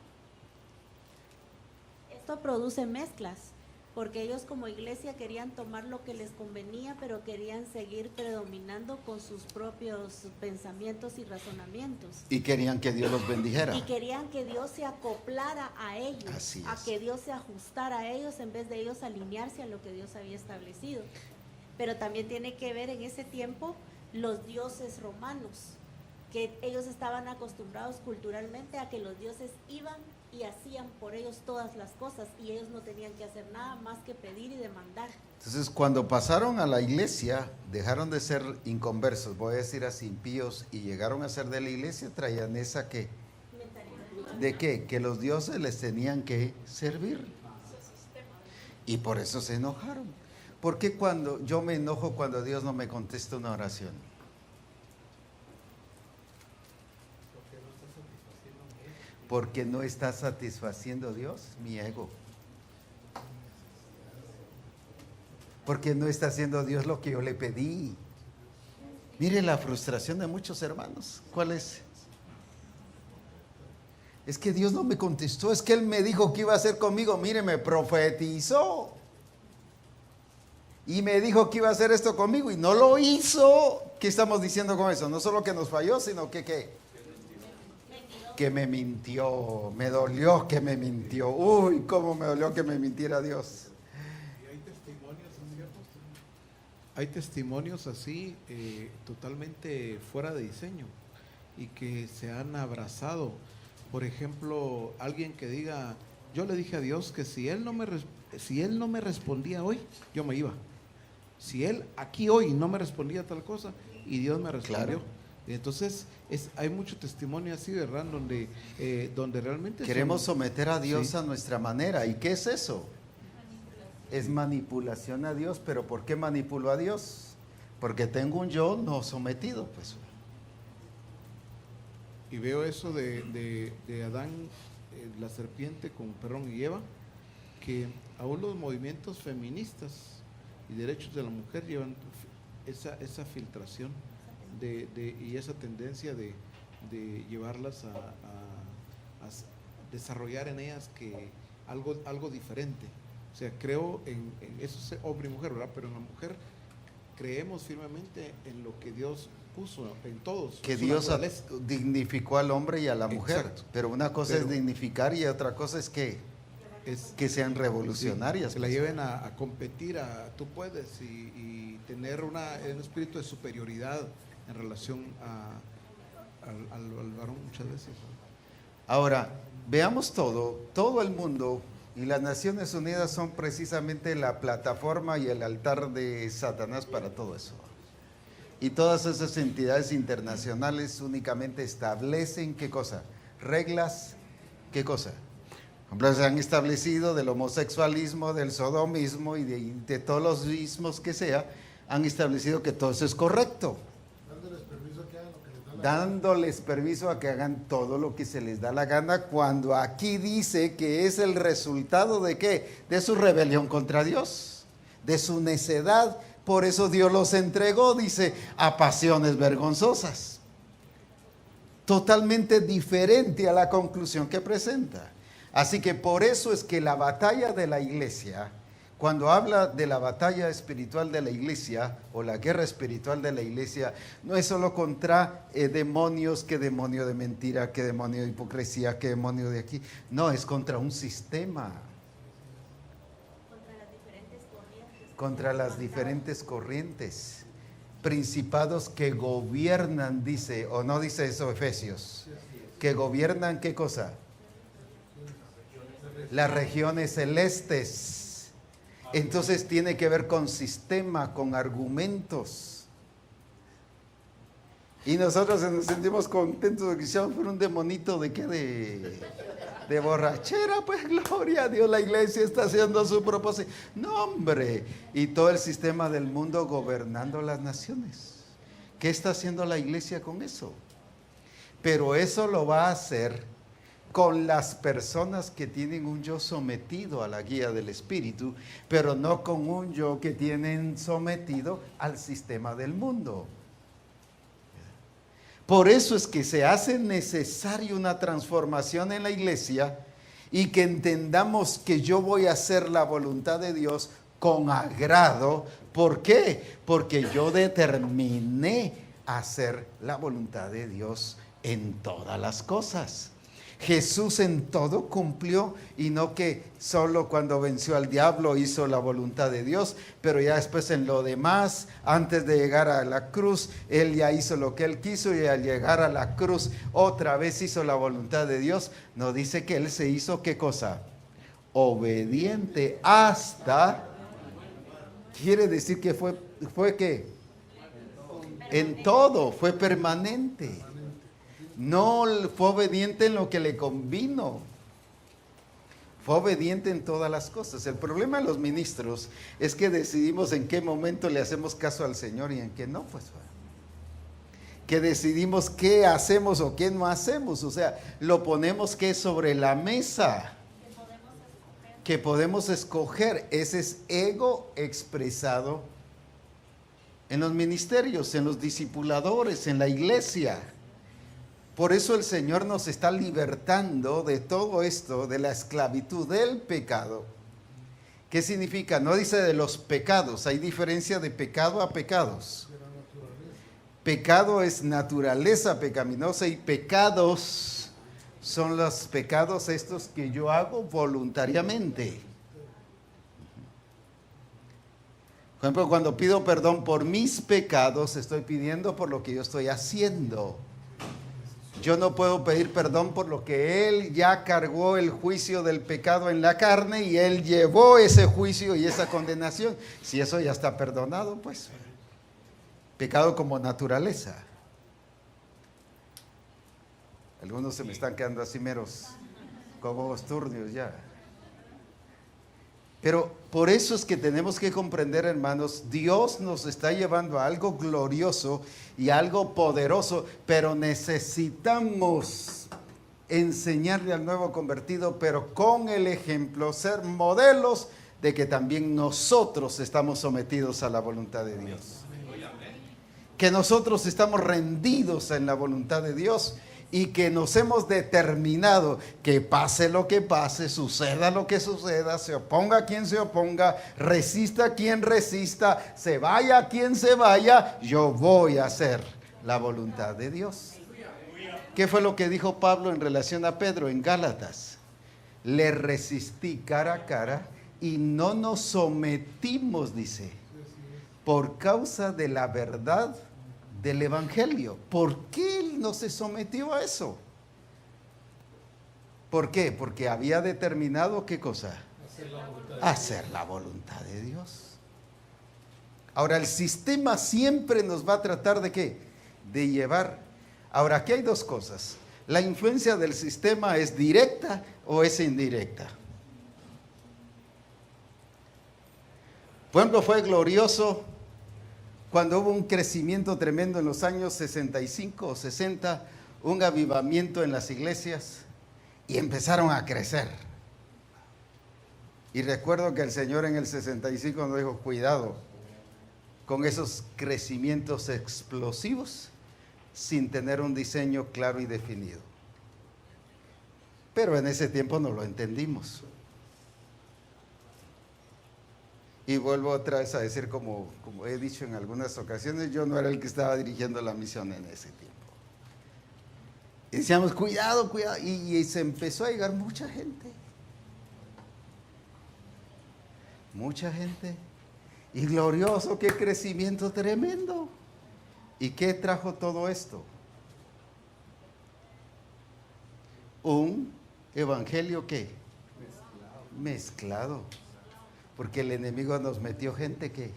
Esto produce mezclas, porque ellos como iglesia querían tomar lo que les convenía, pero querían seguir predominando con sus propios pensamientos y razonamientos. Y querían que Dios los bendijera. Y querían que Dios se acoplara a ellos, Así es. a que Dios se ajustara a ellos en vez de ellos alinearse a lo que Dios había establecido. Pero también tiene que ver en ese tiempo los dioses romanos, que ellos estaban acostumbrados culturalmente a que los dioses iban y hacían por ellos todas las cosas y ellos no tenían que hacer nada más que pedir y demandar. Entonces, cuando pasaron a la iglesia, dejaron de ser inconversos, voy a decir así, impíos, y llegaron a ser de la iglesia, traían esa que, ¿de qué? Que los dioses les tenían que servir. Y por eso se enojaron. ¿Por qué cuando yo me enojo cuando Dios no me contesta una oración? Porque no está satisfaciendo Dios mi ego. Porque no está haciendo Dios lo que yo le pedí. Mire la frustración de muchos hermanos. ¿Cuál es? Es que Dios no me contestó, es que Él me dijo que iba a hacer conmigo. Mire, me profetizó. Y me dijo que iba a hacer esto conmigo y no lo hizo. ¿Qué estamos diciendo con eso? No solo que nos falló, sino que ¿qué? Que me mintió. Me dolió que me mintió. Uy, cómo me dolió que me mintiera Dios. Hay testimonios así, totalmente fuera de diseño y que se han abrazado. Por ejemplo, alguien que diga, yo le dije a Dios que si él no me respondía hoy, yo me iba. Si Él aquí hoy no me respondía tal cosa y Dios me respondió. Claro. Entonces hay mucho testimonio así, ¿verdad? Donde realmente Queremos someter a Dios sí, a nuestra manera. ¿Y qué es eso? Es manipulación a Dios. ¿Pero por qué manipulo a Dios? Porque tengo un yo no sometido, pues. Y veo eso de Adán, la serpiente con Perrón y Eva, que aún los movimientos feministas y derechos de la mujer llevan esa filtración y esa tendencia de llevarlas a desarrollar en ellas que algo diferente. O sea, creo en eso es hombre y mujer, ¿verdad? Pero en la mujer creemos firmemente en lo que Dios puso en todos. Que Dios dignificó al hombre y a la mujer. Exacto. Pero una cosa es dignificar y otra cosa es que sean revolucionarias. Sí, se la lleven a competir, tú puedes, y tener un espíritu de superioridad en relación al varón muchas veces. Ahora, veamos todo el mundo y las Naciones Unidas son precisamente la plataforma y el altar de Satanás para todo eso. Y todas esas entidades internacionales únicamente establecen ¿qué cosa? Reglas, ¿qué cosa? Por ejemplo, se han establecido del homosexualismo, del sodomismo y de todos los ismos que sea, han establecido que todo eso es correcto. Dándoles permiso a que hagan todo lo que se les da la gana, cuando aquí dice que es el resultado de ¿qué? De su rebelión contra Dios, de su necedad. Por eso Dios los entregó, dice, a pasiones vergonzosas. Totalmente diferente a la conclusión que presenta. Así que por eso es que la batalla de la iglesia, cuando habla de la batalla espiritual de la iglesia o la guerra espiritual de la iglesia, no es solo contra demonios, que demonio de mentira, que demonio de hipocresía, que demonio de aquí. No, es contra un sistema. Contra las diferentes corrientes. Principados que gobiernan, dice, o no dice eso Efesios, que gobiernan ¿qué cosa? Las regiones celestes. Entonces tiene que ver con sistema, con argumentos. Y nosotros nos sentimos contentos de que seamos por un demonito de qué, de borrachera, pues gloria a Dios, la iglesia está haciendo su propósito. No, hombre, y todo el sistema del mundo gobernando las naciones. ¿Qué está haciendo la iglesia con eso? Pero eso lo va a hacer con las personas que tienen un yo sometido a la guía del Espíritu, pero no con un yo que tienen sometido al sistema del mundo. Por eso es que se hace necesaria una transformación en la iglesia y que entendamos que yo voy a hacer la voluntad de Dios con agrado. ¿Por qué? Porque yo determiné hacer la voluntad de Dios en todas las cosas. Jesús en todo cumplió, y no que solo cuando venció al diablo hizo la voluntad de Dios, pero ya después en lo demás, antes de llegar a la cruz, Él ya hizo lo que Él quiso, y al llegar a la cruz otra vez hizo la voluntad de Dios. No dice que Él se hizo, ¿qué cosa? Obediente hasta, quiere decir que fue ¿qué? En todo, fue permanente. No fue obediente en lo que le convino. Fue obediente en todas las cosas. El problema de los ministros es que decidimos en qué momento le hacemos caso al Señor y en qué no, pues. Que decidimos qué hacemos o qué no hacemos. O sea, lo ponemos que sobre la mesa. Que podemos escoger. Ese es ego expresado en los ministerios, en los discipuladores, en la iglesia. Por eso el Señor nos está libertando de todo esto, de la esclavitud del pecado. ¿Qué significa? No dice de los pecados, hay diferencia de pecado a pecados. Pecado es naturaleza pecaminosa y pecados son los pecados estos que yo hago voluntariamente. Por ejemplo, cuando pido perdón por mis pecados, estoy pidiendo por lo que yo estoy haciendo. Yo no puedo pedir perdón por lo que Él ya cargó el juicio del pecado en la carne y Él llevó ese juicio y esa condenación. Si eso ya está perdonado, pues. Pecado como naturaleza. Algunos se me están quedando así meros, como ojos turbios ya. Pero por eso es que tenemos que comprender, hermanos, Dios nos está llevando a algo glorioso y algo poderoso, pero necesitamos enseñarle al nuevo convertido, pero con el ejemplo, ser modelos de que también nosotros estamos sometidos a la voluntad de Dios. Que nosotros estamos rendidos en la voluntad de Dios. Y que nos hemos determinado que pase lo que pase, suceda lo que suceda, se oponga quien se oponga, resista quien resista, se vaya quien se vaya, yo voy a hacer la voluntad de Dios. ¿Qué fue lo que dijo Pablo en relación a Pedro en Gálatas? Le resistí cara a cara y no nos sometimos, dice, por causa de la verdad del Evangelio. ¿Por qué él no se sometió a eso? ¿Por qué? Porque había determinado ¿qué cosa? Hacer la voluntad de Dios. Ahora, el sistema siempre nos va a tratar de ¿qué? De llevar. Ahora, aquí hay dos cosas. ¿La influencia del sistema es directa o es indirecta? Por ejemplo, fue glorioso cuando hubo un crecimiento tremendo en los años 65 o 60, un avivamiento en las iglesias y empezaron a crecer. Y recuerdo que el Señor en el 65 nos dijo, cuidado con esos crecimientos explosivos sin tener un diseño claro y definido. Pero en ese tiempo no lo entendimos. Y vuelvo otra vez a decir, como he dicho en algunas ocasiones, yo no era el que estaba dirigiendo la misión en ese tiempo. Y decíamos, cuidado, cuidado. Y se empezó a llegar mucha gente. Mucha gente. Y glorioso, qué crecimiento tremendo. ¿Y qué trajo todo esto? Un evangelio, ¿qué? Mezclado. Porque el enemigo nos metió gente que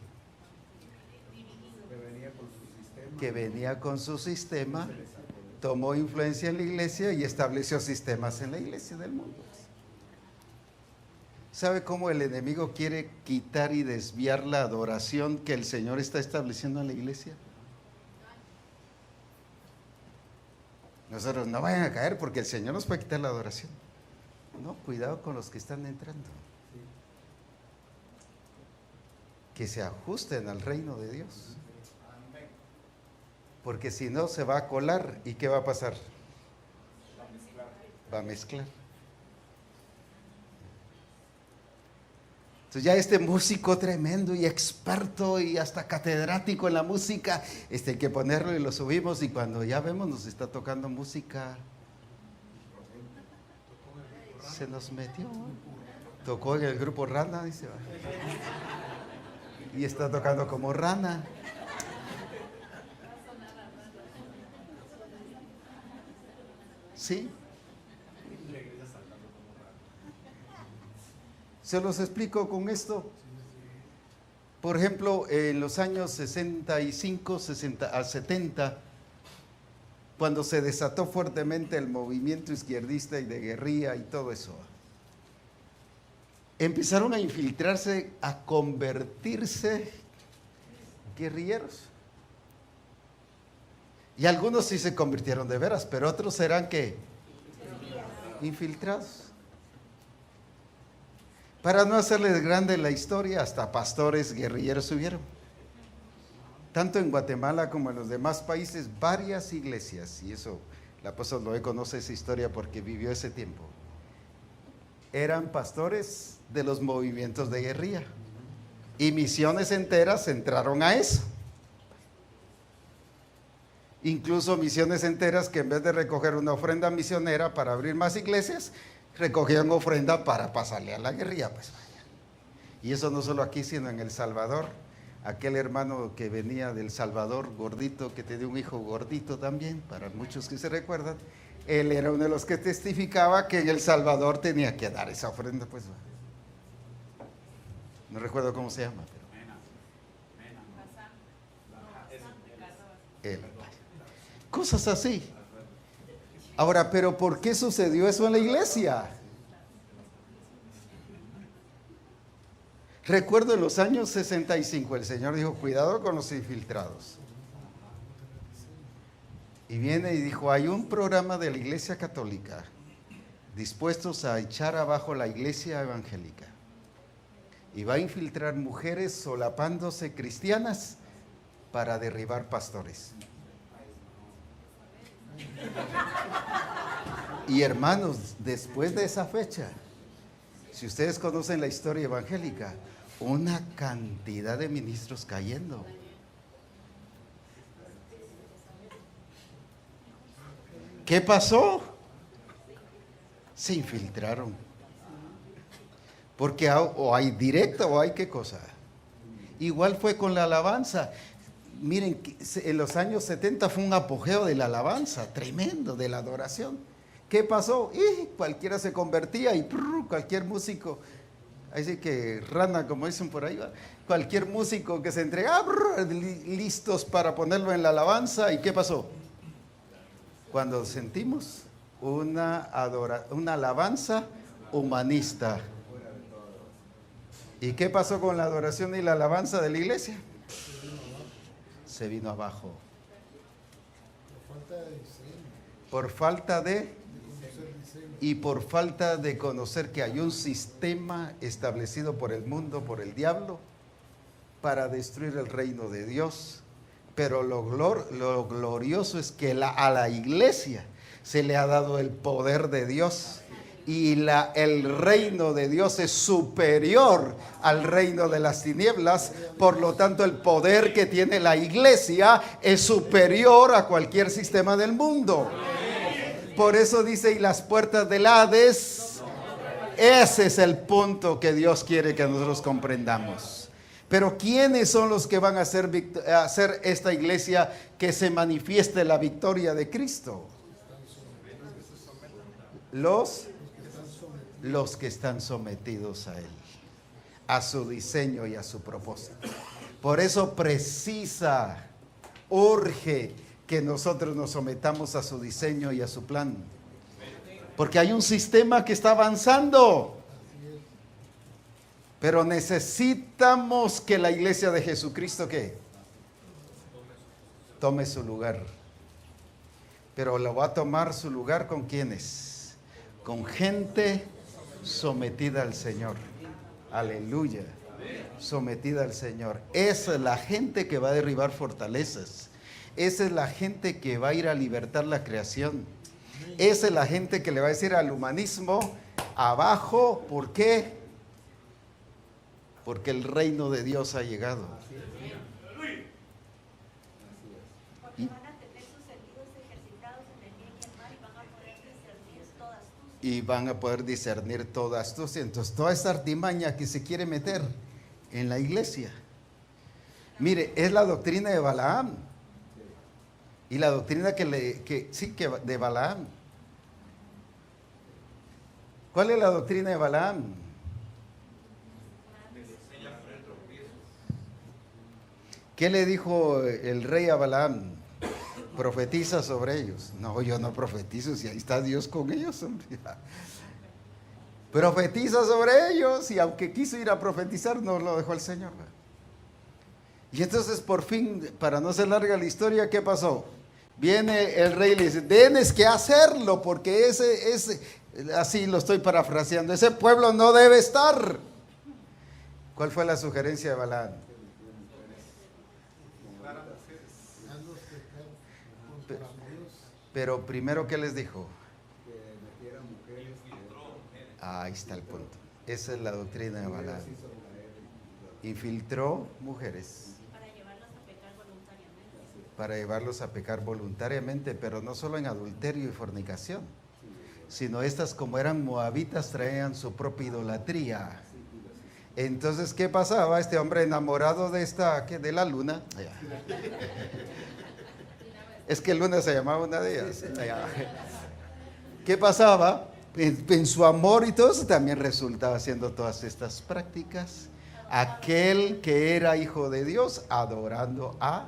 venía con su sistema, tomó influencia en la iglesia y estableció sistemas en la iglesia del mundo. ¿Sabe cómo el enemigo quiere quitar y desviar la adoración que el Señor está estableciendo en la iglesia? Nosotros no vayan a caer porque el Señor nos puede quitar la adoración. No, cuidado con los que están entrando. Que se ajusten al reino de Dios. Porque si no se va a colar y ¿qué va a pasar? Va a mezclar. Entonces ya este músico tremendo y experto y hasta catedrático en la música, hay que ponerlo y lo subimos y cuando ya vemos nos está tocando música Se nos metió. Tocó en el grupo Rana, dice. Y está tocando como rana. ¿Sí? Se los explico con esto. Por ejemplo, en los años 65, 60 a 70, cuando se desató fuertemente el movimiento izquierdista y de guerrilla y todo eso, empezaron a infiltrarse, a convertirse guerrilleros. Y algunos sí se convirtieron de veras, pero otros eran ¿qué? Infiltrados. Para no hacerles grande la historia, hasta pastores guerrilleros hubieron. Tanto en Guatemala como en los demás países, varias iglesias, y eso, el apóstol Noé conoce esa historia porque vivió ese tiempo, eran pastores de los movimientos de guerrilla. Y misiones enteras entraron a eso. Incluso misiones enteras que en vez de recoger una ofrenda misionera para abrir más iglesias, recogían ofrenda para pasarle a la guerrilla, pues vaya. Y eso no solo aquí, sino en El Salvador. Aquel hermano que venía del Salvador, gordito, que tenía un hijo gordito también, para muchos que se recuerdan, él era uno de los que testificaba que en El Salvador tenía que dar esa ofrenda, pues. No recuerdo cómo se llama, pero él. Cosas así. Ahora, pero ¿por qué sucedió eso en la iglesia? Recuerdo en los años 65, el Señor dijo, cuidado con los infiltrados. Y viene y dijo, hay un programa de la Iglesia Católica dispuestos a echar abajo la Iglesia Evangélica. Y va a infiltrar mujeres solapándose cristianas para derribar pastores. Y hermanos, después de esa fecha, si ustedes conocen la historia evangélica, una cantidad de ministros cayendo. ¿Qué pasó? Se infiltraron. Porque o hay directa o hay qué cosa. Igual fue con la alabanza. Miren, en los años 70 fue un apogeo de la alabanza, tremendo, de la adoración. ¿Qué pasó? Y cualquiera se convertía y cualquier músico, así que rana, como dicen por ahí, cualquier músico que se entregaba, listos para ponerlo en la alabanza. ¿Y qué pasó? Cuando sentimos una alabanza humanista. ¿Y qué pasó con la adoración y la alabanza de la iglesia? Se vino abajo. Por falta de y por falta de conocer que hay un sistema establecido por el mundo, por el diablo, para destruir el reino de Dios. Pero lo glorioso es que a la iglesia se le ha dado el poder de Dios. Y el reino de Dios es superior al reino de las tinieblas. Por lo tanto, el poder que tiene la iglesia es superior a cualquier sistema del mundo. Por eso dice, y las puertas del Hades, ese es el punto que Dios quiere que nosotros comprendamos. Pero ¿quiénes son los que van a hacer esta iglesia que se manifieste la victoria de Cristo? Los que están sometidos a Él, a su diseño y a su propósito. Por eso urge que nosotros nos sometamos a su diseño y a su plan. Porque hay un sistema que está avanzando. Pero necesitamos que la iglesia de Jesucristo, ¿qué? Tome su lugar. Pero lo va a tomar su lugar ¿con quiénes? Con gente sometida al Señor. Aleluya. Sometida al Señor. Esa es la gente que va a derribar fortalezas. Esa es la gente que va a ir a libertar la creación. Esa es la gente que le va a decir al humanismo abajo. ¿Por qué? Porque el reino de Dios ha llegado. Porque van a tener sus sentidos ejercitados en el bien y el mal y van a poder discernir todas tus y van a poder discernir toda astucia. Entonces, toda esta artimaña que se quiere meter en la iglesia, mire, es la doctrina de Balaam. Y la doctrina que de Balaam. ¿Cuál es la doctrina de Balaam? ¿Qué le dijo el rey a Balaam? Profetiza sobre ellos. No, yo no profetizo, si ahí está Dios con ellos, hombre. Profetiza sobre ellos, y aunque quiso ir a profetizar, no lo dejó el Señor. Y entonces, por fin, para no ser larga la historia, ¿qué pasó? Viene el rey y le dice, tienes que hacerlo, porque ese, así lo estoy parafraseando, ese pueblo no debe estar. ¿Cuál fue la sugerencia de Balaam? Pero primero, ¿qué les dijo? Que metieran mujeres. Ahí está el punto. Esa es la doctrina de Balaam. Infiltró mujeres para llevarlos a pecar voluntariamente, pero no solo en adulterio y fornicación, sino estas, como eran moabitas, traían su propia idolatría. Entonces, ¿qué pasaba? Este hombre enamorado de de la luna. Es que Luna se llamaba una de ellas. ¿Qué pasaba? En su amor y todo eso también resultaba haciendo todas estas prácticas. Aquel que era hijo de Dios adorando a...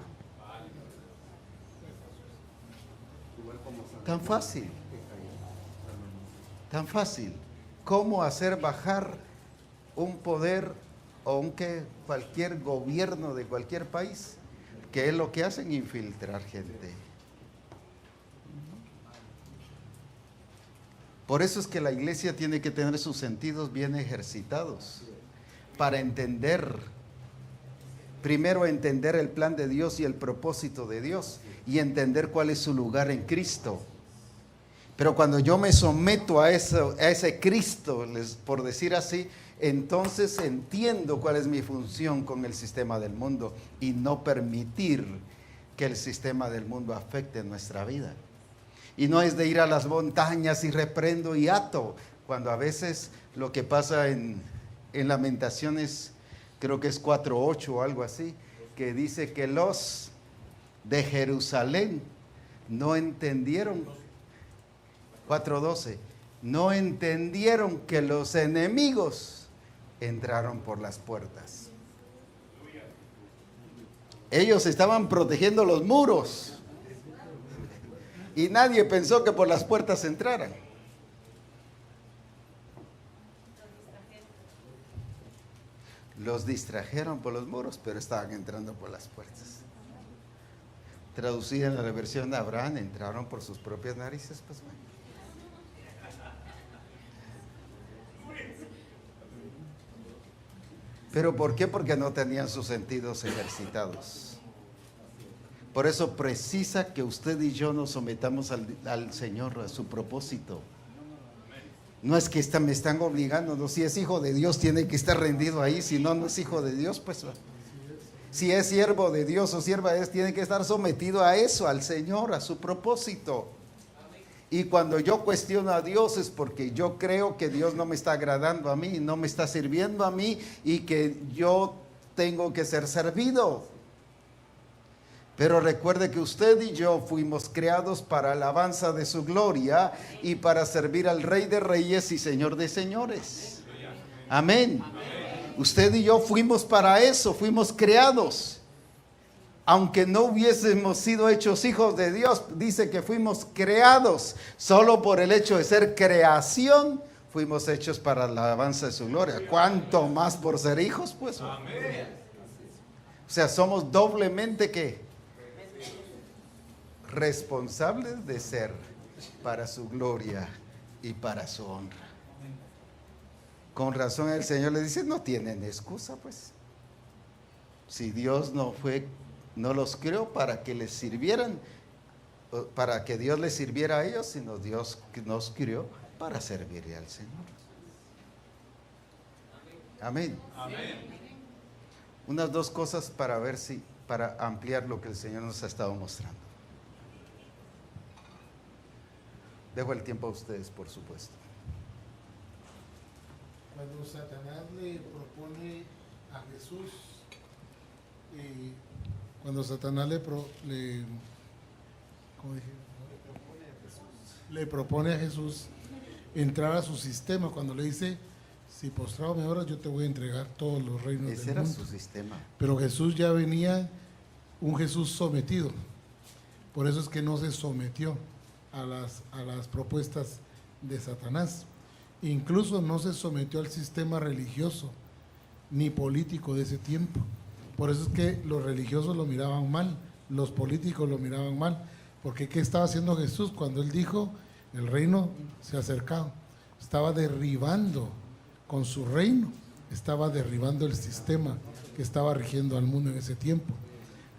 Tan fácil. Tan fácil. ¿Cómo hacer bajar un poder o cualquier gobierno de cualquier país? ¿Qué es lo que hacen? Infiltrar gente. Por eso es que la iglesia tiene que tener sus sentidos bien ejercitados para entender, primero entender el plan de Dios y el propósito de Dios, y entender cuál es su lugar en Cristo. Pero cuando yo me someto a ese Cristo, por decir así, entonces entiendo cuál es mi función con el sistema del mundo y no permitir que el sistema del mundo afecte nuestra vida. Y no es de ir a las montañas y reprendo y ato, cuando a veces lo que pasa en Lamentaciones, creo que es 4:8 o algo así, que dice que los de Jerusalén no entendieron, 4:12, no entendieron que los enemigos entraron por las puertas. Ellos estaban protegiendo los muros y nadie pensó que por las puertas entraran. Los distrajeron por los muros, pero estaban entrando por las puertas. Traducida en la versión de Abraham, entraron por sus propias narices, pues bueno. ¿Pero por qué? Porque no tenían sus sentidos ejercitados. Por eso precisa que usted y yo nos sometamos al Señor, a su propósito. No es que me están obligando, no, si es hijo de Dios tiene que estar rendido ahí, si no, no es hijo de Dios, pues. Si es siervo de Dios o sierva de Dios, tiene que estar sometido a eso, al Señor, a su propósito. Y cuando yo cuestiono a Dios es porque yo creo que Dios no me está agradando a mí, no me está sirviendo a mí y que yo tengo que ser servido. Pero recuerde que usted y yo fuimos creados para alabanza de su gloria y para servir al Rey de Reyes y Señor de Señores. Amén. Usted y yo fuimos para eso, fuimos creados. Aunque no hubiésemos sido hechos hijos de Dios, dice que fuimos creados. Solo por el hecho de ser creación, fuimos hechos para la alabanza de su gloria. ¿Cuánto más por ser hijos? Pues. Amén. O sea, somos doblemente ¿qué? Responsables de ser para su gloria y para su honra. Con razón el Señor le dice, no tienen excusa, pues. Si Dios no los creó para que les sirvieran, para que Dios les sirviera a ellos, sino Dios nos creó para servirle al Señor. Amén. Amén. Unas dos cosas para ampliar lo que el Señor nos ha estado mostrando. Dejo el tiempo a ustedes, por supuesto. Cuando Satanás le propone a Jesús, cuando Satanás ¿cómo dije? Le propone a Jesús entrar a su sistema, cuando le dice, si postrado me oras, yo te voy a entregar todos los reinos Ese del era mundo. su sistema. Pero Jesús ya venía, un Jesús sometido. Por eso es que no se sometió a las propuestas de Satanás. Incluso no se sometió al sistema religioso ni político de ese tiempo. Por eso es que los religiosos lo miraban mal, los políticos lo miraban mal. Porque ¿qué estaba haciendo Jesús cuando él dijo, el reino se ha acercado? Estaba derribando con su reino, estaba derribando el sistema que estaba rigiendo al mundo en ese tiempo.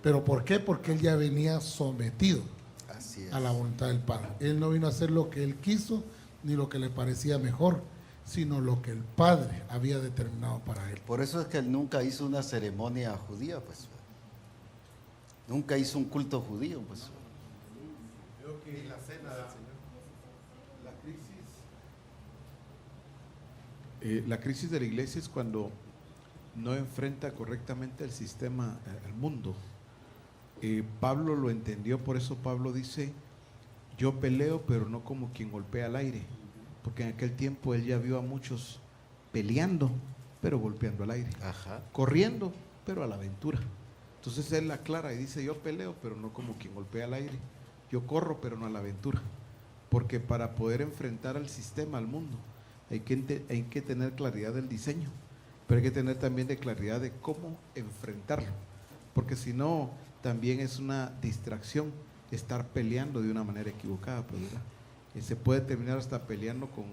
¿Pero por qué? Porque él ya venía sometido Así es. a la voluntad del Padre. Él no vino a hacer lo que él quiso, ni lo que le parecía mejor, sino lo que el Padre había determinado para él. Por eso es que él nunca hizo una ceremonia judía, pues. Nunca hizo un culto judío, pues. Creo que la cena del Señor. La crisis de la iglesia es cuando no enfrenta correctamente el sistema, el mundo. Pablo lo entendió, por eso Pablo dice, yo peleo pero no como quien golpea al aire, porque en aquel tiempo él ya vio a muchos peleando pero golpeando al aire, Ajá. corriendo pero a la aventura. Entonces él aclara y dice, yo peleo pero no como quien golpea al aire, yo corro pero no a la aventura, porque para poder enfrentar al sistema, al mundo, hay que tener claridad del diseño, pero hay que tener también de claridad de cómo enfrentarlo, porque si no, también es una distracción estar peleando de una manera equivocada, pues, ¿verdad? Se puede terminar hasta peleando con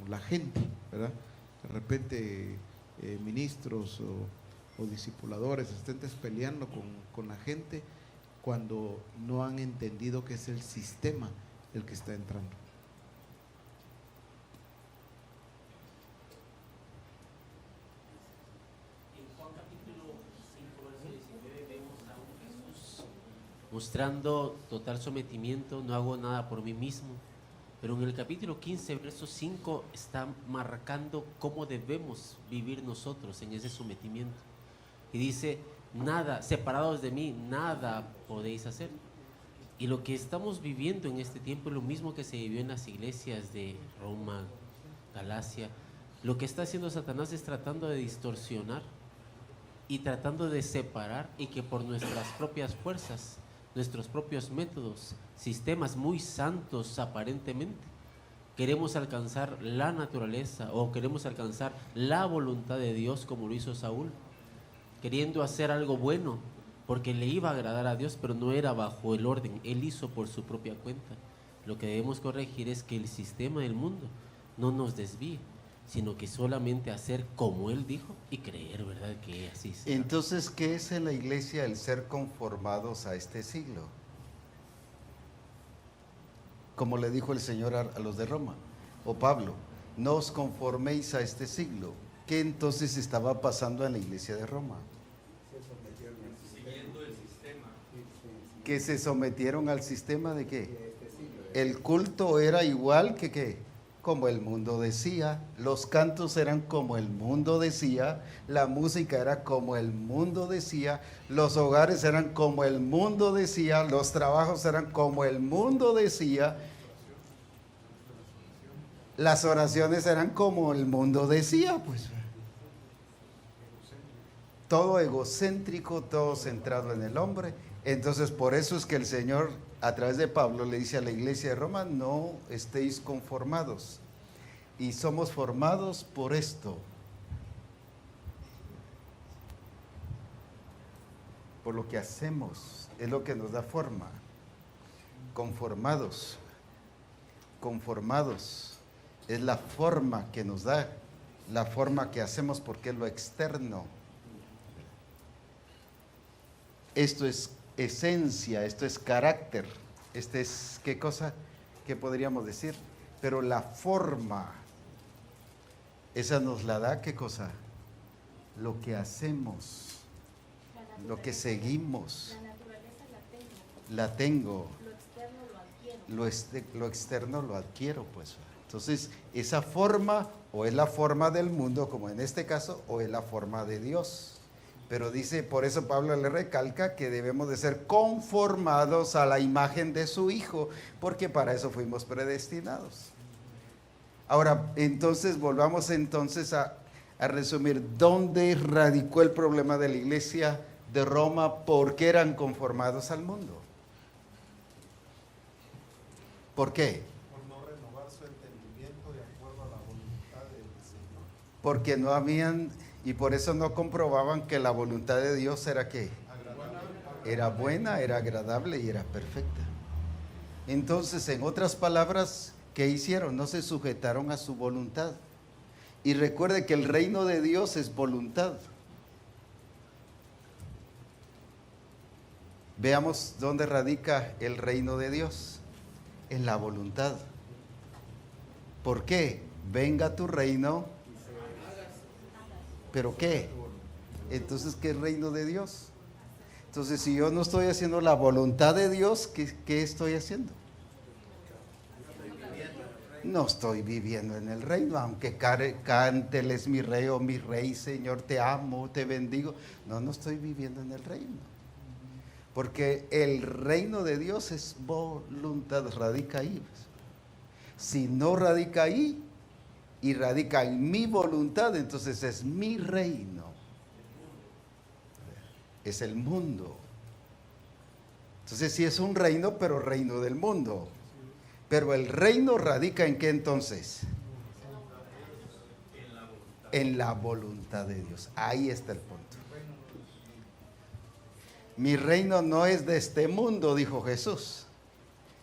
la gente, ¿verdad? De repente ministros o discipuladores estén peleando con la gente cuando no han entendido que es el sistema el que está entrando. Mostrando total sometimiento, no hago nada por mí mismo. Pero en el capítulo 15, verso 5, está marcando cómo debemos vivir nosotros en ese sometimiento. Y dice, nada, separados de mí, nada podéis hacer. Y lo que estamos viviendo en este tiempo es lo mismo que se vivió en las iglesias de Roma, Galacia. Lo que está haciendo Satanás es tratando de distorsionar y tratando de separar, y que por nuestras propias fuerzas, nuestros propios métodos, sistemas muy santos aparentemente, queremos alcanzar la naturaleza o queremos alcanzar la voluntad de Dios, como lo hizo Saúl, queriendo hacer algo bueno porque le iba a agradar a Dios, pero no era bajo el orden, él hizo por su propia cuenta. Lo que debemos corregir es que el sistema del mundo no nos desvíe, sino que solamente hacer como él dijo y creer, ¿verdad?, que así sea. Entonces, ¿qué es en la iglesia el ser conformados a este siglo? Como le dijo el Señor a los de Roma, o Pablo, no os conforméis a este siglo. ¿Qué entonces estaba pasando en la iglesia de Roma? Siguiendo el sistema. Que se sometieron al sistema de qué. El culto era igual que ¿qué? Como el mundo decía, los cantos eran como el mundo decía, la música era como el mundo decía, los hogares eran como el mundo decía, los trabajos eran como el mundo decía, las oraciones eran como el mundo decía, pues. Todo egocéntrico, todo centrado en el hombre. Entonces, por eso es que el Señor, a través de Pablo, le dice a la iglesia de Roma, no estéis conformados. Y somos formados por esto. Por lo que hacemos, es lo que nos da forma. Conformados. Conformados. Es la forma que nos da, la forma que hacemos, porque es lo externo. Esto es esencia, esto es carácter, este es, ¿qué cosa? ¿Qué podríamos decir? Pero la forma, esa nos la da, ¿qué cosa? Lo que hacemos, lo que seguimos. La naturaleza la tengo, La tengo, lo externo lo adquiero. lo externo lo adquiero, pues. Entonces, esa forma o es la forma del mundo, como en este caso, o es la forma de Dios. Pero dice, por eso Pablo le recalca que debemos de ser conformados a la imagen de su Hijo, porque para eso fuimos predestinados. Ahora, entonces, volvamos entonces a resumir, ¿dónde radicó el problema de la iglesia de Roma? ¿Por qué eran conformados al mundo? ¿Por qué? Por no renovar su entendimiento de acuerdo a la voluntad del Señor. Porque no habían, y por eso no comprobaban que la voluntad de Dios era ¿qué? Era buena, era agradable y era perfecta. Entonces, en otras palabras, ¿qué hicieron? No se sujetaron a su voluntad. Y recuerde que el reino de Dios es voluntad. Veamos dónde radica el reino de Dios. En la voluntad. ¿Por qué? Venga tu reino. ¿Pero qué? Entonces, ¿qué es reino de Dios? Entonces, si yo no estoy haciendo la voluntad de Dios, ¿qué estoy haciendo? No estoy viviendo en el reino, aunque cante, Él es mi rey o mi rey, Señor, te amo, te bendigo. No estoy viviendo en el reino. Porque el reino de Dios es voluntad, radica ahí. Si no radica ahí y radica en mi voluntad, entonces es mi reino. Es el mundo. Entonces sí es un reino, pero reino del mundo. Pero el reino radica en qué entonces? En la voluntad de Dios. Ahí está el punto. Mi reino no es de este mundo, dijo Jesús,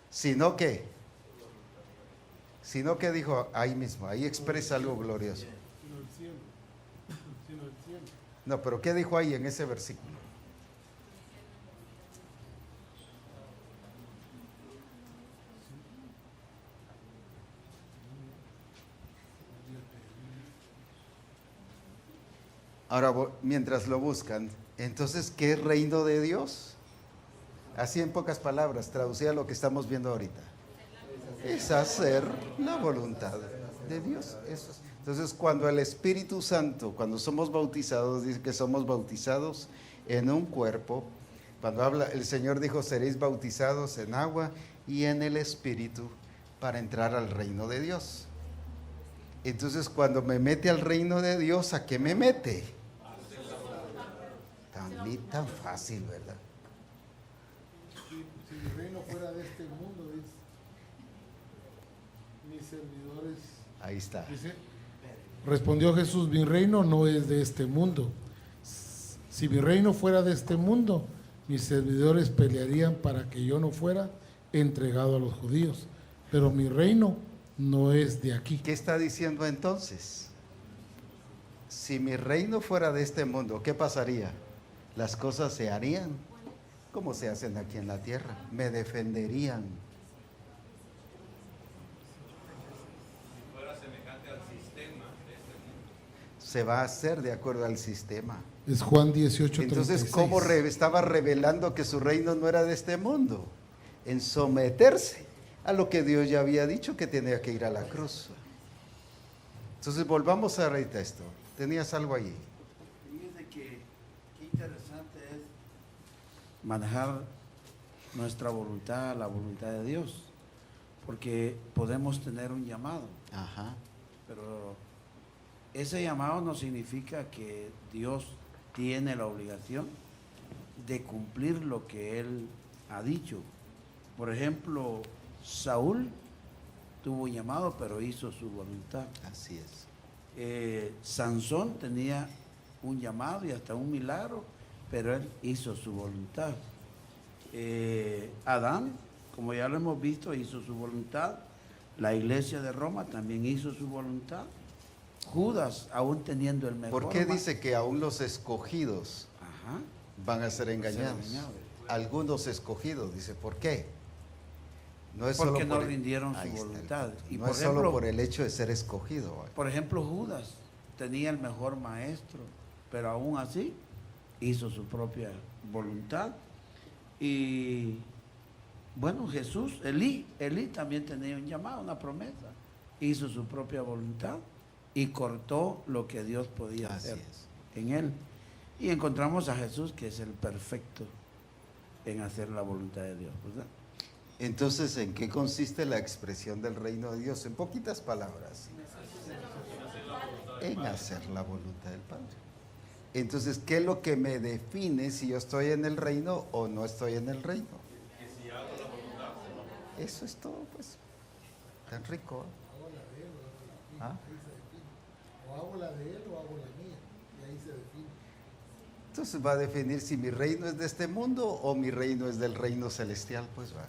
sino que dijo ahí mismo, ahí expresa algo glorioso. No, pero ¿qué dijo ahí en ese versículo? Ahora, mientras lo buscan, entonces, ¿qué es reino de Dios? Así en pocas palabras, traducía lo que estamos viendo ahorita. Es hacer la voluntad de Dios. Eso es. Entonces, cuando el Espíritu Santo, cuando somos bautizados, dice que somos bautizados en un cuerpo. Cuando habla, el Señor dijo, seréis bautizados en agua y en el Espíritu para entrar al reino de Dios. Entonces, cuando me mete al reino de Dios, ¿a qué me mete? Tan fácil, ¿verdad? Si mi reino fuera de este mundo, dice, mis servidores. Ahí está. Dice, respondió Jesús, mi reino no es de este mundo. Si mi reino fuera de este mundo, mis servidores pelearían para que yo no fuera entregado a los judíos. Pero mi reino no es de aquí. ¿Qué está diciendo entonces? Si mi reino fuera de este mundo, ¿qué pasaría? Las cosas se harían como se hacen aquí en la tierra. Me defenderían. Si fuera semejante al sistema de este mundo. Se va a hacer de acuerdo al sistema. Es Juan 18:36. Entonces, ¿cómo estaba revelando que su reino no era de este mundo? En someterse a lo que Dios ya había dicho, que tenía que ir a la cruz. Entonces, volvamos ahorita a esto. ¿Tenías algo allí? Fíjense que qué interesante es manejar nuestra voluntad, la voluntad de Dios, porque podemos tener un llamado, Ajá. pero ese llamado no significa que Dios tiene la obligación de cumplir lo que Él ha dicho. Por ejemplo, Saúl tuvo un llamado, pero hizo su voluntad. Así es. Sansón tenía un llamado y hasta un milagro, pero él hizo su voluntad. Adán, como ya lo hemos visto, hizo su voluntad. La iglesia de Roma también hizo su voluntad. Judas, aún teniendo el mejor. ¿Por qué dice que aún los escogidos Ajá. van a ser engañados? Algunos escogidos, dice, ¿por qué? No es Porque solo no rindieron ahí su está el voluntad. punto. Y no por es ejemplo, solo por el hecho de ser escogido. Por ejemplo, Judas tenía el mejor maestro, pero aún así hizo su propia voluntad. Y bueno, Jesús, Elí también tenía un llamado, una promesa, hizo su propia voluntad y cortó lo que Dios podía Así hacer es. en él. Y encontramos a Jesús, que es el perfecto en hacer la voluntad de Dios, ¿verdad? Entonces, ¿en qué consiste la expresión del reino de Dios? En poquitas palabras. En hacer la voluntad del Padre. Entonces, ¿qué es lo que me define si yo estoy en el reino o no estoy en el reino? Eso es todo, pues. Tan rico. ¿Ah? O hago la de él o hago la mía. Y ahí se define. Entonces va a definir si mi reino es de este mundo o mi reino es del reino celestial, pues va.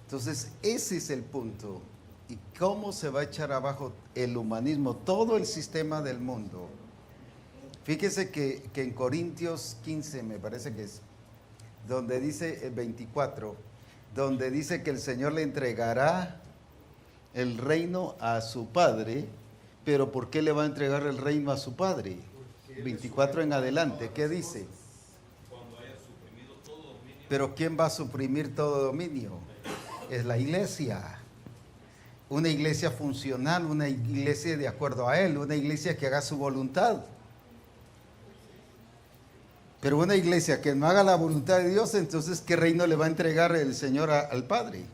Entonces, ese es el punto. ¿Y cómo se va a echar abajo el humanismo, todo el sistema del mundo? Fíjese que en Corintios 15, me parece que es, donde dice el 24, donde dice que el Señor le entregará el reino a su Padre, pero ¿por qué le va a entregar el reino a su Padre? 24 en adelante, ¿qué dice? Pero ¿quién va a suprimir todo dominio? Es la iglesia. Una iglesia funcional, una iglesia de acuerdo a Él, una iglesia que haga su voluntad. Pero una iglesia que no haga la voluntad de Dios, entonces ¿qué reino le va a entregar el Señor al Padre?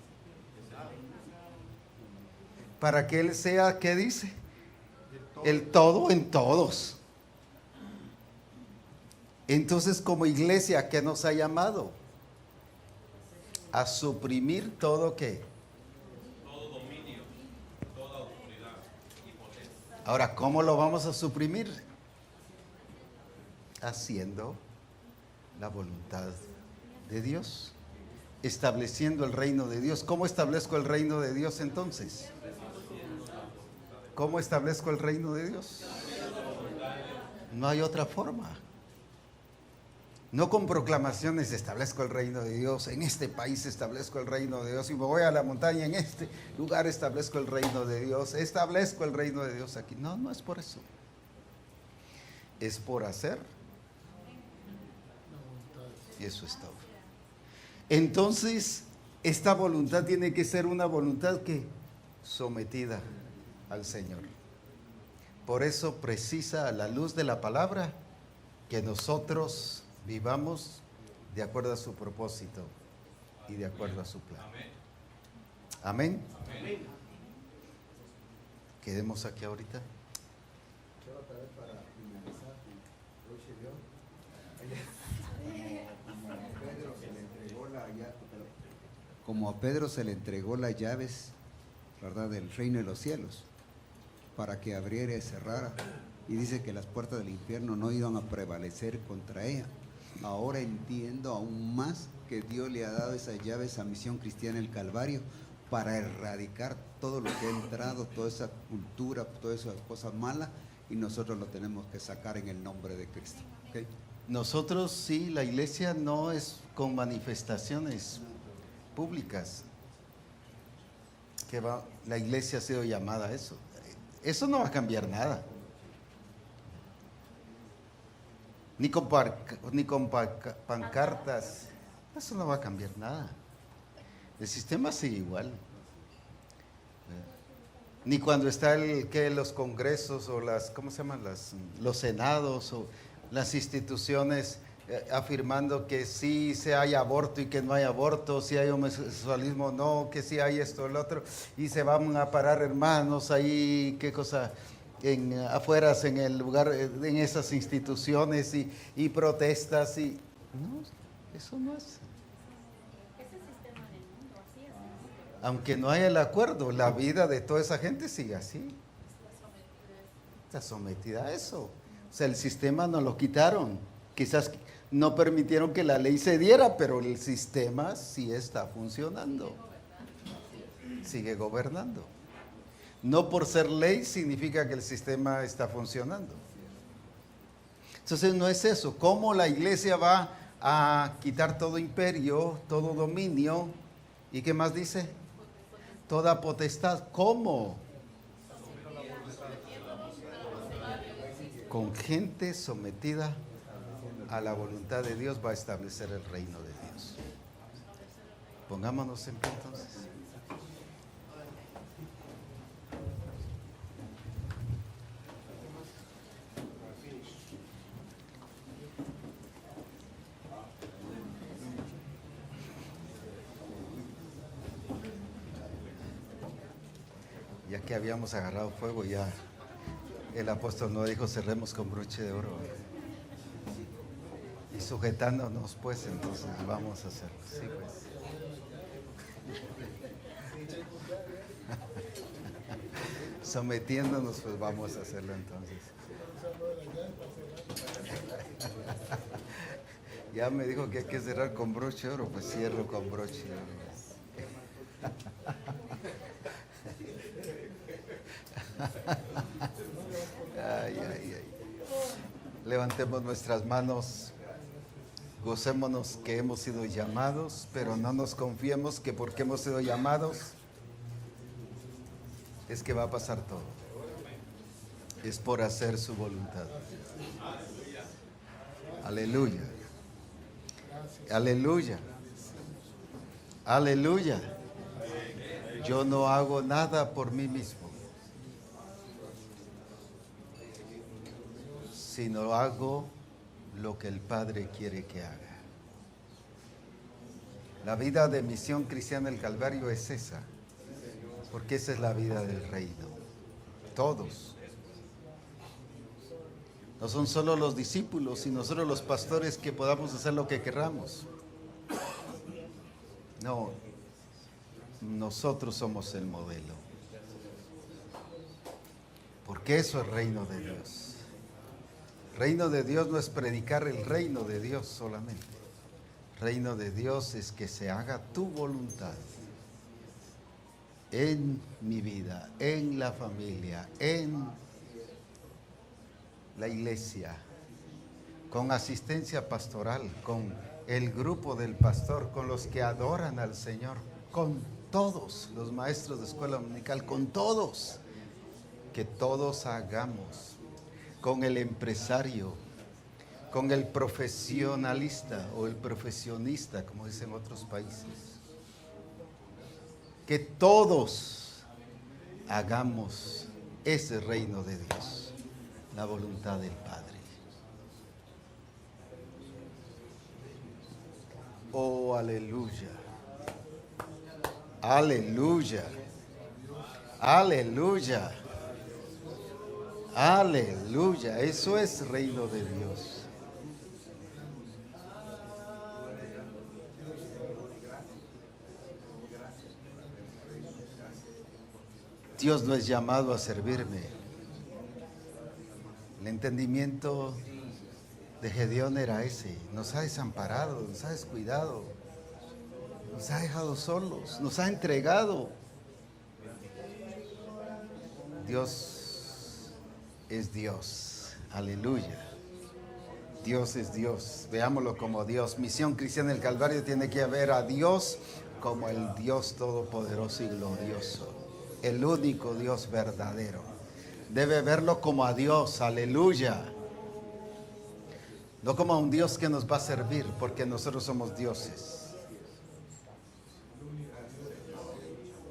Para que Él sea, ¿qué dice? El todo en todos. Entonces, como iglesia, ¿qué nos ha llamado? A suprimir todo ¿qué? Todo dominio, toda autoridad y potencia. Ahora, ¿cómo lo vamos a suprimir? Haciendo la voluntad de Dios, estableciendo el reino de Dios. ¿Cómo establezco el reino de Dios entonces? ¿Cómo establezco el reino de Dios? No hay otra forma. No con proclamaciones establezco el reino de Dios, en este país establezco el reino de Dios, y me voy a la montaña, en este lugar establezco el reino de Dios, establezco el reino de Dios aquí. No, no es por eso. Es por hacer. Y eso es todo. Entonces, esta voluntad tiene que ser una voluntad que sometida al Señor. Por eso precisa, a la luz de la palabra, que nosotros vivamos de acuerdo a su propósito y de acuerdo a su plan. Amén. Amén. Quedemos aquí ahorita. Como a Pedro se le entregó las llaves, ¿verdad?, del reino de los cielos, para que abriera y cerrara. Y dice que las puertas del infierno no iban a prevalecer contra ella. Ahora entiendo aún más que Dios le ha dado esas llaves a Misión Cristiana el Calvario para erradicar todo lo que ha entrado, toda esa cultura, todas esas cosas malas, y nosotros lo tenemos que sacar en el nombre de Cristo. ¿Okay? Nosotros sí, la iglesia no es con manifestaciones públicas. La iglesia ha sido llamada a eso. Eso no va a cambiar nada. Ni con pancartas. Eso no va a cambiar nada. El sistema sigue igual. Ni cuando está los congresos o ¿cómo se llaman? Los senados o las instituciones afirmando que sí se hay aborto y que no hay aborto, si hay homosexualismo o no, que sí hay esto o lo otro, y se van a parar hermanos ahí, qué cosa, afuera en el lugar, en esas instituciones y protestas y no, eso no es. Ese sistema del mundo, así es. Aunque no haya el acuerdo, la vida de toda esa gente sigue así. Está sometida a eso. O sea, el sistema nos lo quitaron. Quizás no permitieron que la ley se diera, pero el sistema sí está funcionando. Sigue gobernando. No por ser ley significa que el sistema está funcionando. Entonces no es eso. ¿Cómo la iglesia va a quitar todo imperio, todo dominio? ¿Y qué más dice? Toda potestad. ¿Cómo? Con gente sometida a la voluntad de Dios va a establecer el reino de Dios. Pongámonos en pie entonces. Ya que habíamos agarrado fuego, ya el apóstol no dijo cerremos con broche de oro. Y sujetándonos, pues, entonces vamos a hacerlo. Sí, pues. Sometiéndonos, pues vamos a hacerlo entonces. Ya me dijo que hay que cerrar con broche de oro, pues cierro con broche de oro. Ay, ay, ay. Levantemos nuestras manos, gocémonos que hemos sido llamados, pero no nos confiemos que porque hemos sido llamados es que va a pasar todo. Es por hacer su voluntad. Aleluya. Aleluya. Aleluya. Yo no hago nada por mí mismo, sino hago lo que el Padre quiere que haga. La vida de Misión Cristiana del Calvario es esa, porque esa es la vida del reino. Todos. No son solo los discípulos, sino solo los pastores que podamos hacer lo que querramos. No, nosotros somos el modelo. Porque eso es reino de Dios. Reino de Dios no es predicar el reino de Dios solamente. Reino de Dios es que se haga tu voluntad en mi vida, en la familia, en la iglesia, con asistencia pastoral, con el grupo del pastor, con los que adoran al Señor, con todos los maestros de escuela dominical, con todos, que todos hagamos, con el empresario, con el profesionalista o el profesionista, como dicen otros países, que todos hagamos ese reino de Dios, la voluntad del Padre. Oh, aleluya. Aleluya. Aleluya. Aleluya. Eso es reino de Dios. Dios no es llamado a servirme. El entendimiento de Gedeón era ese. Nos ha desamparado, nos ha descuidado, nos ha dejado solos, nos ha entregado. Dios es Dios. Aleluya. Dios es Dios. Veámoslo como Dios. Misión Cristiana del Calvario tiene que ver a Dios como el Dios todopoderoso y glorioso. El único Dios verdadero. Debe verlo como a Dios. Aleluya. No como a un Dios que nos va a servir, porque nosotros somos dioses.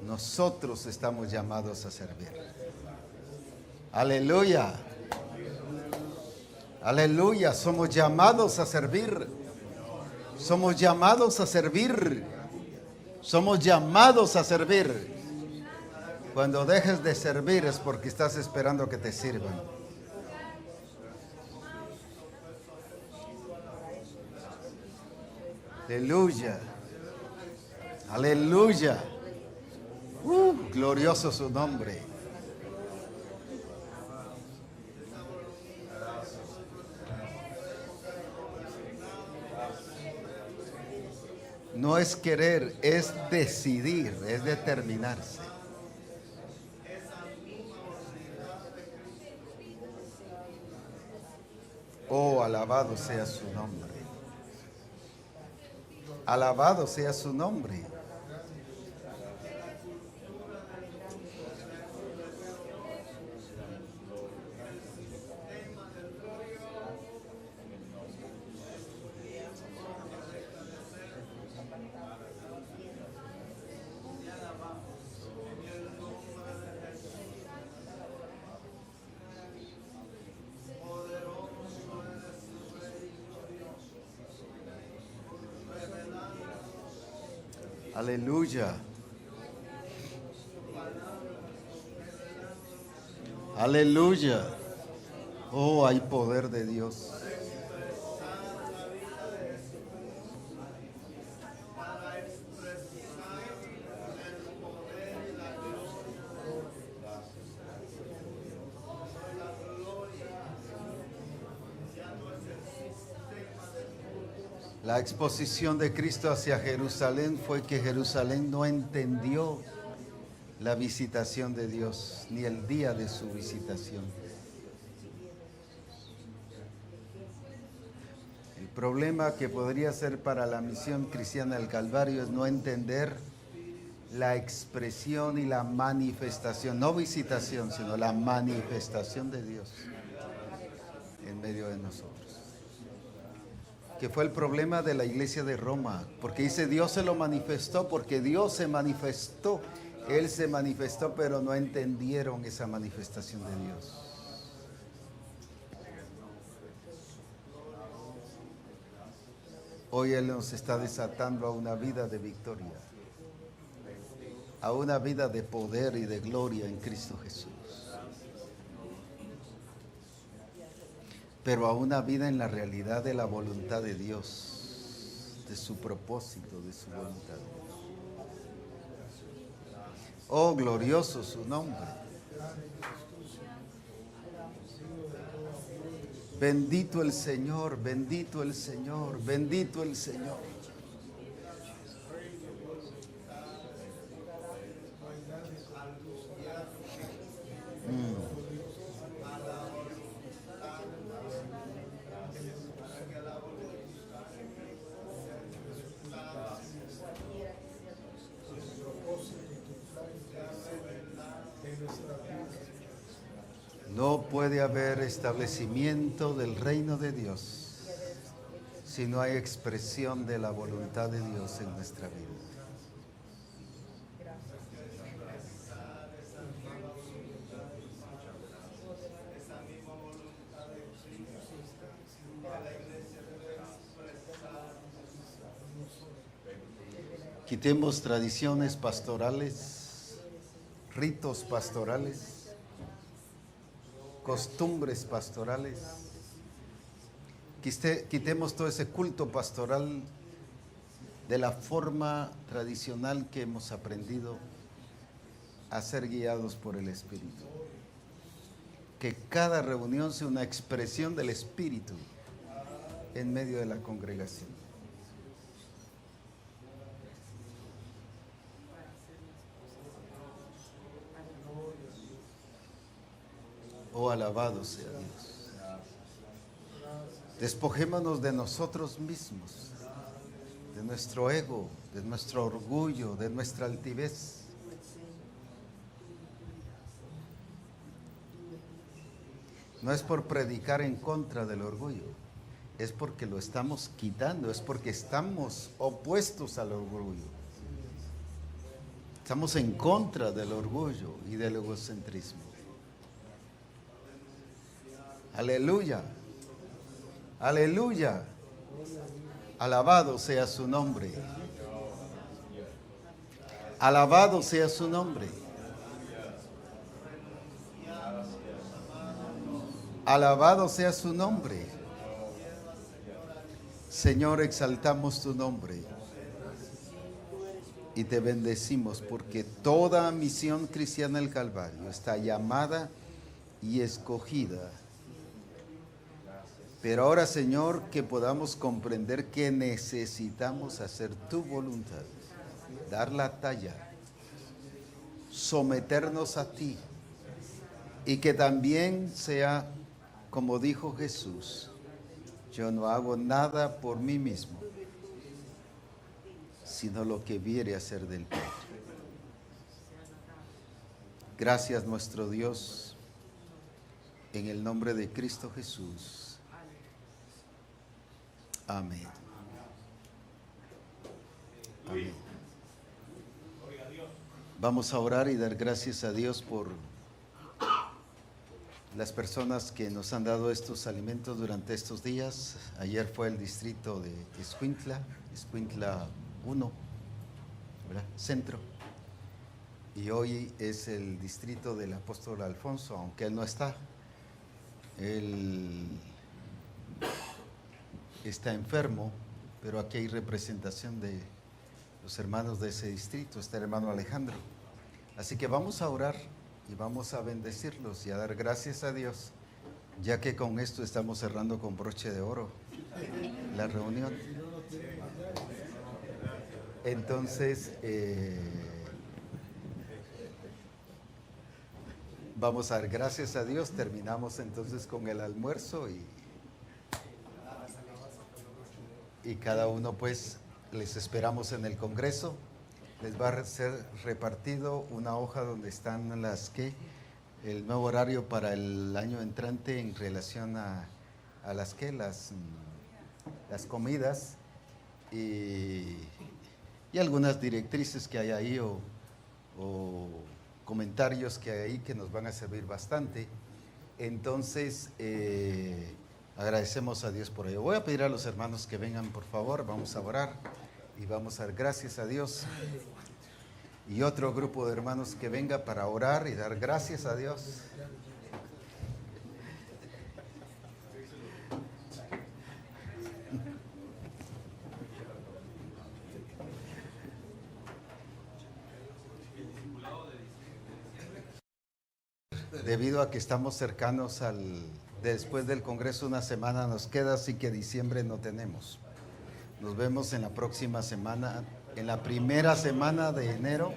Nosotros estamos llamados a servir. Aleluya. Aleluya. Somos llamados a servir. Somos llamados a servir. Somos llamados a servir. Cuando dejes de servir es porque estás esperando que te sirvan. Aleluya. Aleluya. Glorioso su nombre. No es querer, es decidir, es determinarse. Oh, alabado sea su nombre. Alabado sea su nombre. Aleluya. Aleluya. Oh, hay poder de Dios. La exposición de Cristo hacia Jerusalén fue que Jerusalén no entendió la visitación de Dios, ni el día de su visitación. El problema que podría ser para la misión cristiana del Calvario es no entender la expresión y la manifestación, no visitación, sino la manifestación de Dios en medio de nosotros. Que fue el problema de la iglesia de Roma, porque dice Dios se lo manifestó, porque Dios se manifestó, Él se manifestó, pero no entendieron esa manifestación de Dios. Hoy Él nos está desatando a una vida de victoria, a una vida de poder y de gloria en Cristo Jesús, pero a una vida en la realidad de la voluntad de Dios, de su propósito, de su voluntad. Oh, glorioso su nombre. Bendito el Señor, bendito el Señor, bendito el Señor. No puede haber establecimiento del reino de Dios si no hay expresión de la voluntad de Dios en nuestra vida. Quitemos tradiciones pastorales, ritos pastorales, costumbres pastorales. Quitemos todo ese culto pastoral de la forma tradicional que hemos aprendido a ser guiados por el Espíritu. Que cada reunión sea una expresión del Espíritu en medio de la congregación. Oh, alabado sea Dios. Despojémonos de nosotros mismos, de nuestro ego, de nuestro orgullo, de nuestra altivez. No es por predicar en contra del orgullo, es porque lo estamos quitando, es porque estamos opuestos al orgullo. Estamos en contra del orgullo y del egocentrismo. Aleluya, aleluya, alabado sea su nombre, alabado sea su nombre, alabado sea su nombre. Señor, exaltamos tu nombre y te bendecimos porque toda misión cristiana del Calvario está llamada y escogida. Pero ahora, Señor, que podamos comprender que necesitamos hacer tu voluntad, dar la talla, someternos a ti, y que también sea, como dijo Jesús, yo no hago nada por mí mismo, sino lo que viere a ser del Padre. Gracias, nuestro Dios, en el nombre de Cristo Jesús. Amén. Amén. Vamos a orar y dar gracias a Dios por las personas que nos han dado estos alimentos durante estos días. Ayer fue el distrito de Escuintla 1, ¿verdad? Centro. y hoy es el distrito del apóstol Alfonso, aunque él no está. Él está enfermo, pero aquí hay representación de los hermanos de ese distrito, está el hermano Alejandro. Así que vamos a orar y vamos a bendecirlos y a dar gracias a Dios, ya que con esto estamos cerrando con broche de oro la reunión. Entonces, vamos a dar gracias a Dios. Terminamos entonces con el almuerzo y cada uno pues les esperamos en el Congreso. Les va a ser repartido una hoja donde están el nuevo horario para el año entrante en relación a las comidas y algunas directrices que hay ahí o comentarios que hay ahí que nos van a servir bastante. Entonces, agradecemos a Dios por ello. Voy a pedir a los hermanos que vengan, por favor, vamos a orar y vamos a dar gracias a Dios. Y otro grupo de hermanos que venga para orar y dar gracias a Dios. Debido a que estamos cercanos después del Congreso, una semana nos queda, así que diciembre no tenemos. Nos vemos en la próxima semana, en la primera semana de enero.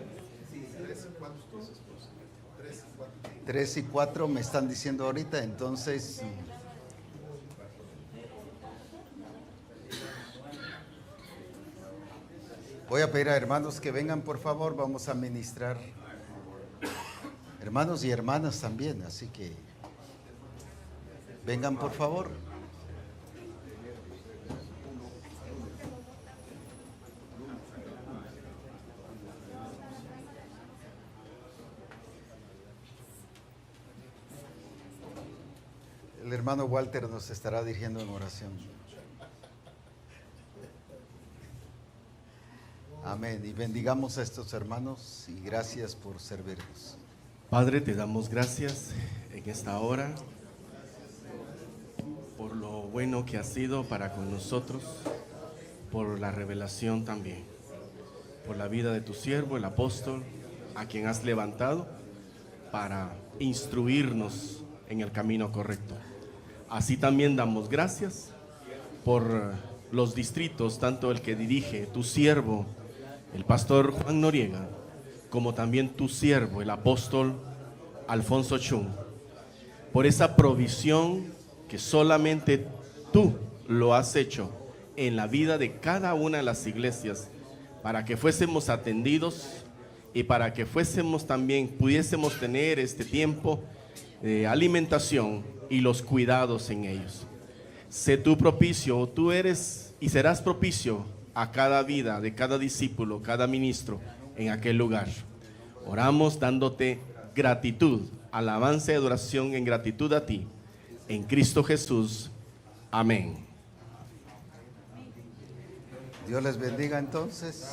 3 y 4 me están diciendo ahorita, entonces voy a pedir a hermanos que vengan, por favor, vamos a ministrar. Hermanos y hermanas también, así que vengan, por favor. El hermano Walter nos estará dirigiendo en oración. Amén. Y bendigamos a estos hermanos y gracias por servirnos. Padre, te damos gracias en esta hora por lo bueno que has sido para con nosotros, por la revelación también, por la vida de tu siervo, el apóstol, a quien has levantado para instruirnos en el camino correcto. Así también damos gracias por los distritos, tanto el que dirige tu siervo, el pastor Juan Noriega, como también tu siervo, el apóstol Alfonso Chung, por esa provisión que solamente tú lo has hecho en la vida de cada una de las iglesias, para que fuésemos atendidos y para que pudiésemos tener este tiempo de alimentación y los cuidados en ellos. Sé tú propicio, tú eres y serás propicio a cada vida de cada discípulo, cada ministro en aquel lugar. Oramos dándote gratitud, alabanza y adoración en gratitud a ti, en Cristo Jesús. Amén. Dios les bendiga entonces.